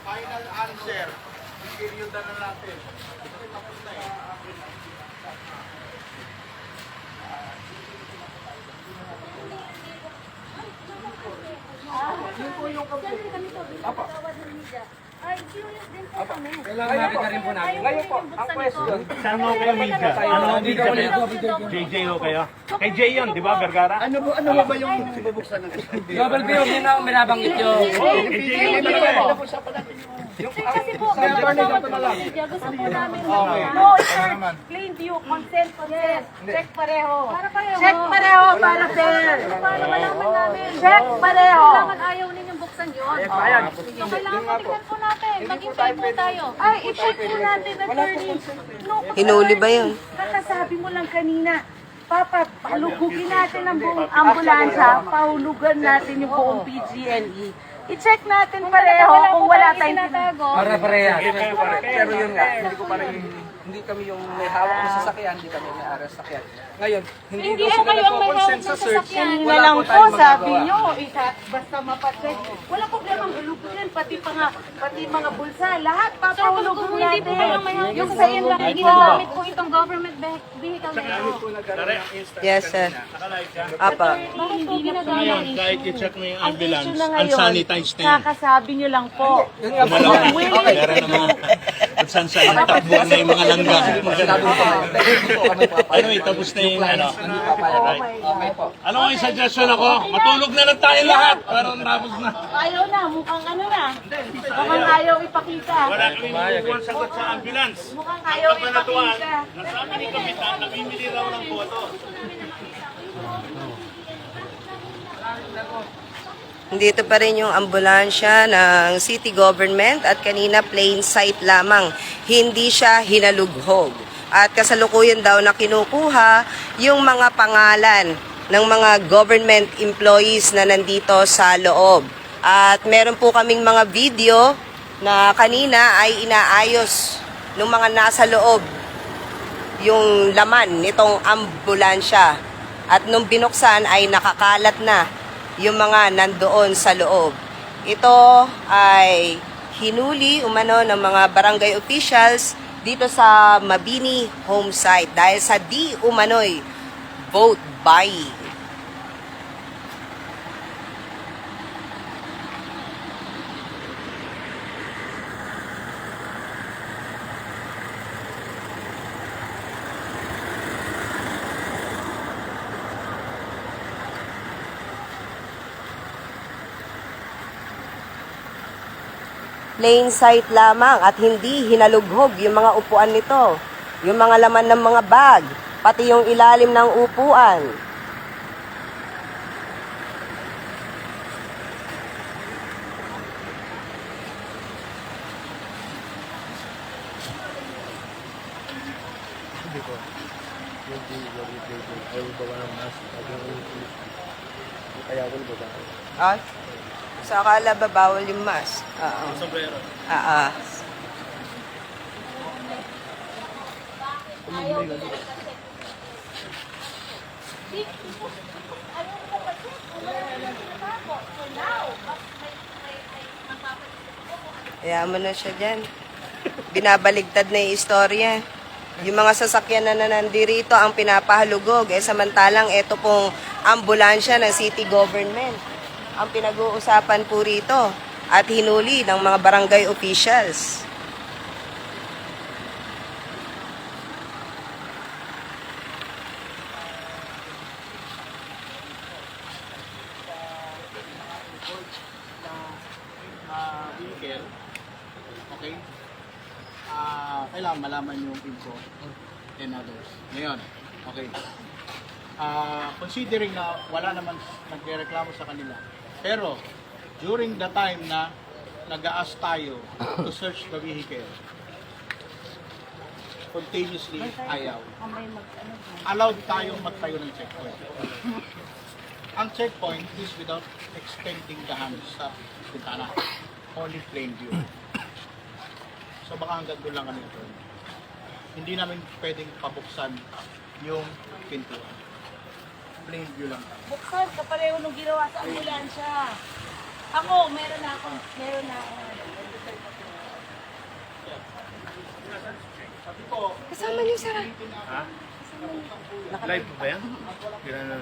Final answer. Period na natin. Kailangan makita rin po namin. Ngayon po, ang question, Saan ho kayo media? Ano ho media kayo? JJ ho kayo? Kay Jay yun, di ba, Vergara? Ano ba yung bubuksan ng Global view, yun ang binabanggit yun. Kay Jay yun talaga. Kasi po, media, gusto po namin no, sir, plain view, consent. Check pareho. Check pareho para fair. Para malaman namin. Check pareho. Kailangan ayaw ninyong buksan yun. So, kailangan patignan po natin. Mag-impay po tayo. Ay, i-check po natin, attorney. No, Hinuli ba yun? kakasabi mo lang kanina, Papa, palugugin natin ang buong ambulansya, pahulugan natin yung buong PG&E. I-check natin pareho kung wala tayong tinatago. Para-pareha. pero yun nga, hindi kami yung may hawak ng sasakyan, hindi kami may aras sasakyan. Ngayon, hindi Hindi daw po sila kayo ang may hawak nagko-consent ng sa search. sasakyan. Kanina Wala lang po po, tayong sabi magagawa. nyo, basta mapacheck. Wala problema, hulugin, pati mga bulsa, lahat Sir, papahulugan kung hindi po kayo ang may hawak Yung ng sa sasakyan, inyo dahil po. ginagamit po itong government vehicle na ito. Yes, sir. Apa. Bakit po ginagamit Ngayon, ang kahit issue? i-check mo yung Ang ambulance, issue na ngayon, unsanitized sanitize na yan. Kakasabi nyo lang po. Gumalaw na. Pero naman, at saan saan, takbo na yung mga langgang. Anyway, tapos na yung ano. Ano ang suggestion ako? Matulog na lang tayo lahat. Parang tapos na. Ayaw na, mukhang ano na. Mukhang ayaw ipakita. Wala kami makukuha sagot sa ambulance. Mukhang ayaw Ang kapanatuan, ipakita. nasabi ni Kapitan, namimili raw ng boto. Dito pa rin yung ambulansya ng city government at kanina plain sight lamang. Hindi siya hinalughog. At kasalukuyan daw na kinukuha yung mga pangalan ng mga government employees na nandito sa loob. At meron po kaming mga video na kanina ay inaayos ng mga nasa loob yung laman nitong ambulansya. At nung binuksan ay nakakalat na yung mga nandoon sa loob. Ito ay hinuli umano ng mga barangay officials dito sa Mabini home site dahil sa di umano'y vote buying. Plain sight lamang at hindi hinalughog yung mga upuan nito. Yung mga laman ng mga bag, pati yung ilalim ng upuan. Ah, sa akala ba bawal yung mask? Oo. Sombrero. Oo. Kaya mo na siya dyan. Binabaligtad na yung istorya. Yung mga sasakyan na nandirito ang pinapahalugog. Samantalang ito pong ambulansya ng city government ang pinag-uusapan po rito at hinuli ng mga barangay officials. Vehicle, okay? Kailangan malaman yung info and others. Ngayon, okay. Considering na wala naman nagreklamo sa kanila, pero during the time na nag-a-ask tayo to search the vehicle, continuously ayaw. Allowed tayong magtayo ng checkpoint. Ang checkpoint is without extending the hands sa bintana. Only plain view. So baka hanggang doon lang kami ito. Hindi namin pwedeng pabuksan yung pintuan. Plain view lang. Buksan, kapareho nung ginawa sa ambulansya. Ako, meron na ako. Kasama niyo, Sarah. Ha? Live ba yan? Kira na.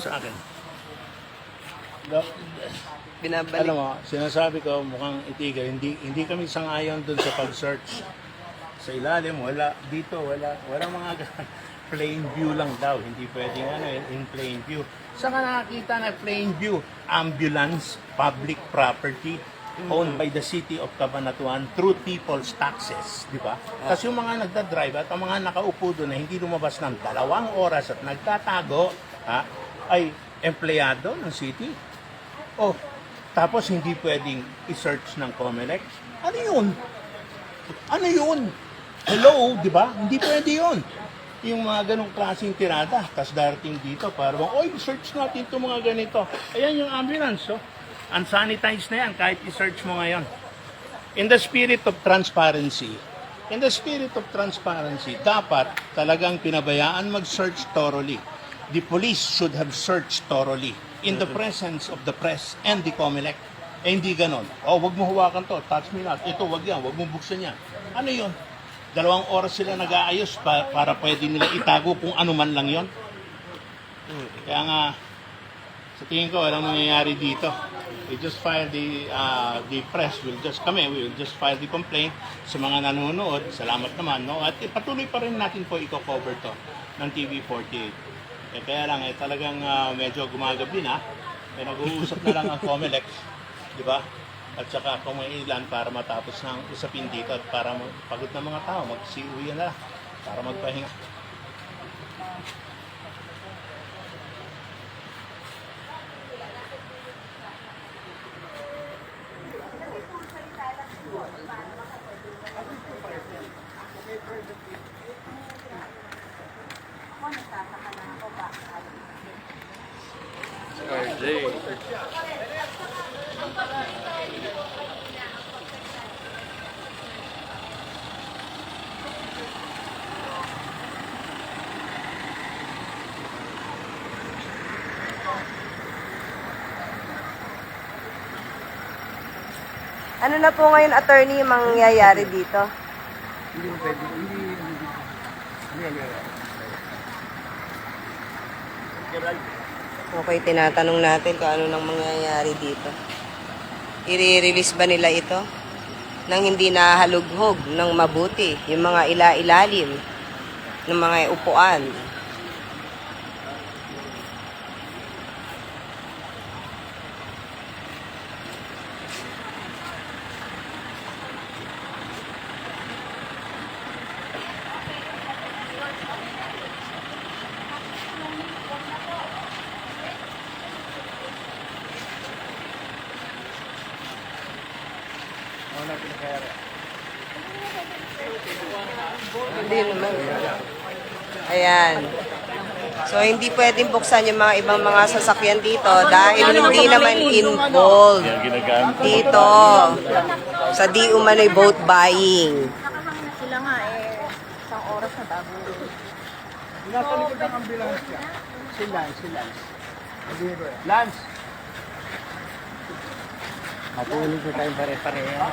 Sa akin. Binabalik. Alam mo, sinasabi ko mukhang itigil. Hindi kami sangayon dun sa pag-search. Sa ilalim, wala. Dito, wala mga plain view lang daw. Hindi pwedeng in plain view. Saan ka nakakita na plain view? Ambulance, public property, owned by the city of Cabanatuan through people's taxes, di ba? Kasi yung mga nagdadrive at ang mga nakaupo doon na hindi lumabas ng 2 oras at nagtatago, ay empleyado ng city. Oh, tapos hindi pwedeng i-search ng COMELEC. Ano yun? Ano yun? Hello, di ba? Hindi pwede yun. Yung mga ganong klaseng tirada, tapos darating dito, parang, oy, search natin itong mga ganito. Ayan yung ambulance, oh. Unsanitized na yan, kahit i-search mo ngayon. In the spirit of transparency, dapat talagang pinabayaan mag-search thoroughly. The police should have searched thoroughly in the presence of the press and the COMELEC. Hindi ganon. Oh, wag mo hawakan to, touch me not. Ito, wag yan, wag mo buksan yan. Ano yun? 2 oras sila nag-aayos para pwede nila itago kung ano man lang yon. Kaya nga, sa tingin ko, walang nangyayari dito. We just file the press will just file the complaint sa mga nanonood. Salamat naman, no? At patuloy pa rin natin po i-cover to ng TV48. Kaya lang, talagang medyo gumagabi na. Nag-uusap na lang ang COMELEC, di ba? At saka kung may ilan para matapos ng usapin dito at para pagod ng mga tao, magsiuwi na lang para magpahinga. Ano na po ngayon, attorney, yung mangyayari dito? Okay, tinatanong natin kung ano nang mangyayari dito. I-release ba nila ito? Nang hindi nahalughog ng mabuti yung mga ilalim ng mga upuan. Hindi naman. Ayan. So, hindi pwedeng buksan yung mga ibang mga sasakyan dito dahil hindi naman involved dito sa di umano'y boat buying. Sila nga isang oras na bago. Nasa likod ng ambulansya. Si Lance. Lance! Matulog na tayong pare-pareha.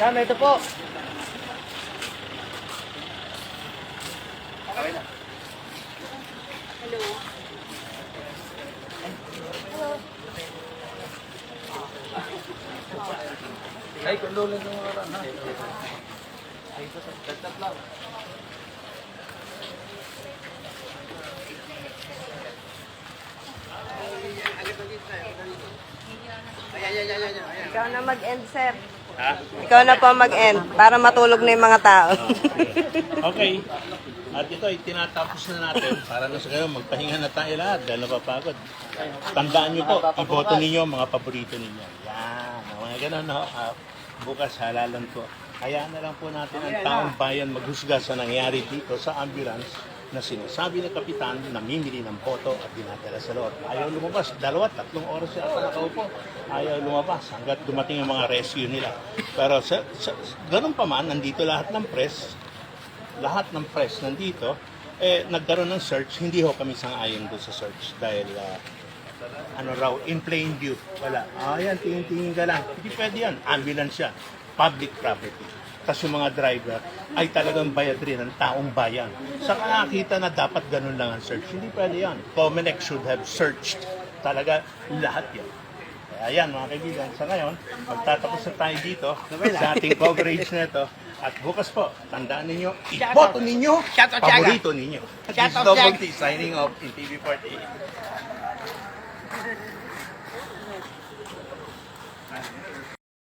Sana ito po. Ay, condolence ng mga na. Ay, ito sa dagdag lang. Ikaw na mag-end, sir. Ha? Ikaw na po mag-end para matulog na yung mga tao. Okay. At ito ay tinatapos na natin para na sa kayo magpahinga na tayo lahat dahil napapagod. Tandaan nyo po, iboto ninyo ang mga paborito ninyo. Yan, mga ganun, no? Bukas halalan po. Hayaan na lang po natin ang taong bayan maghusga sa nangyari dito sa ambulance na sinasabi ng kapitan na namimili ng boto at dinadala sa loob. Ayaw lumabas. 2-3 oras siya ako nakaupo. Ayaw lumabas hanggat dumating yung mga rescue nila. Pero ganun pa man, nandito lahat ng press nandito, nagkaroon ng search. Hindi ho kami sang-ayon doon sa search dahil in plain view. Wala. Yan, tingin-tingin ka lang. Hindi pwede yan. Ambulance yan. Public property. Tapos yung mga driver ay talagang bayad rin ng taong bayan. Saka nakakita na dapat ganun lang ang search. Hindi pwede yan. Comelec should have searched talaga lahat yan. Kaya yan mga kaibigan, sa ngayon, magtatapos na tayo dito sa ating coverage na ito. At bukas po, tandaan ninyo, iboto ninyo, paborito ninyo. This is Double T signing off in TV48.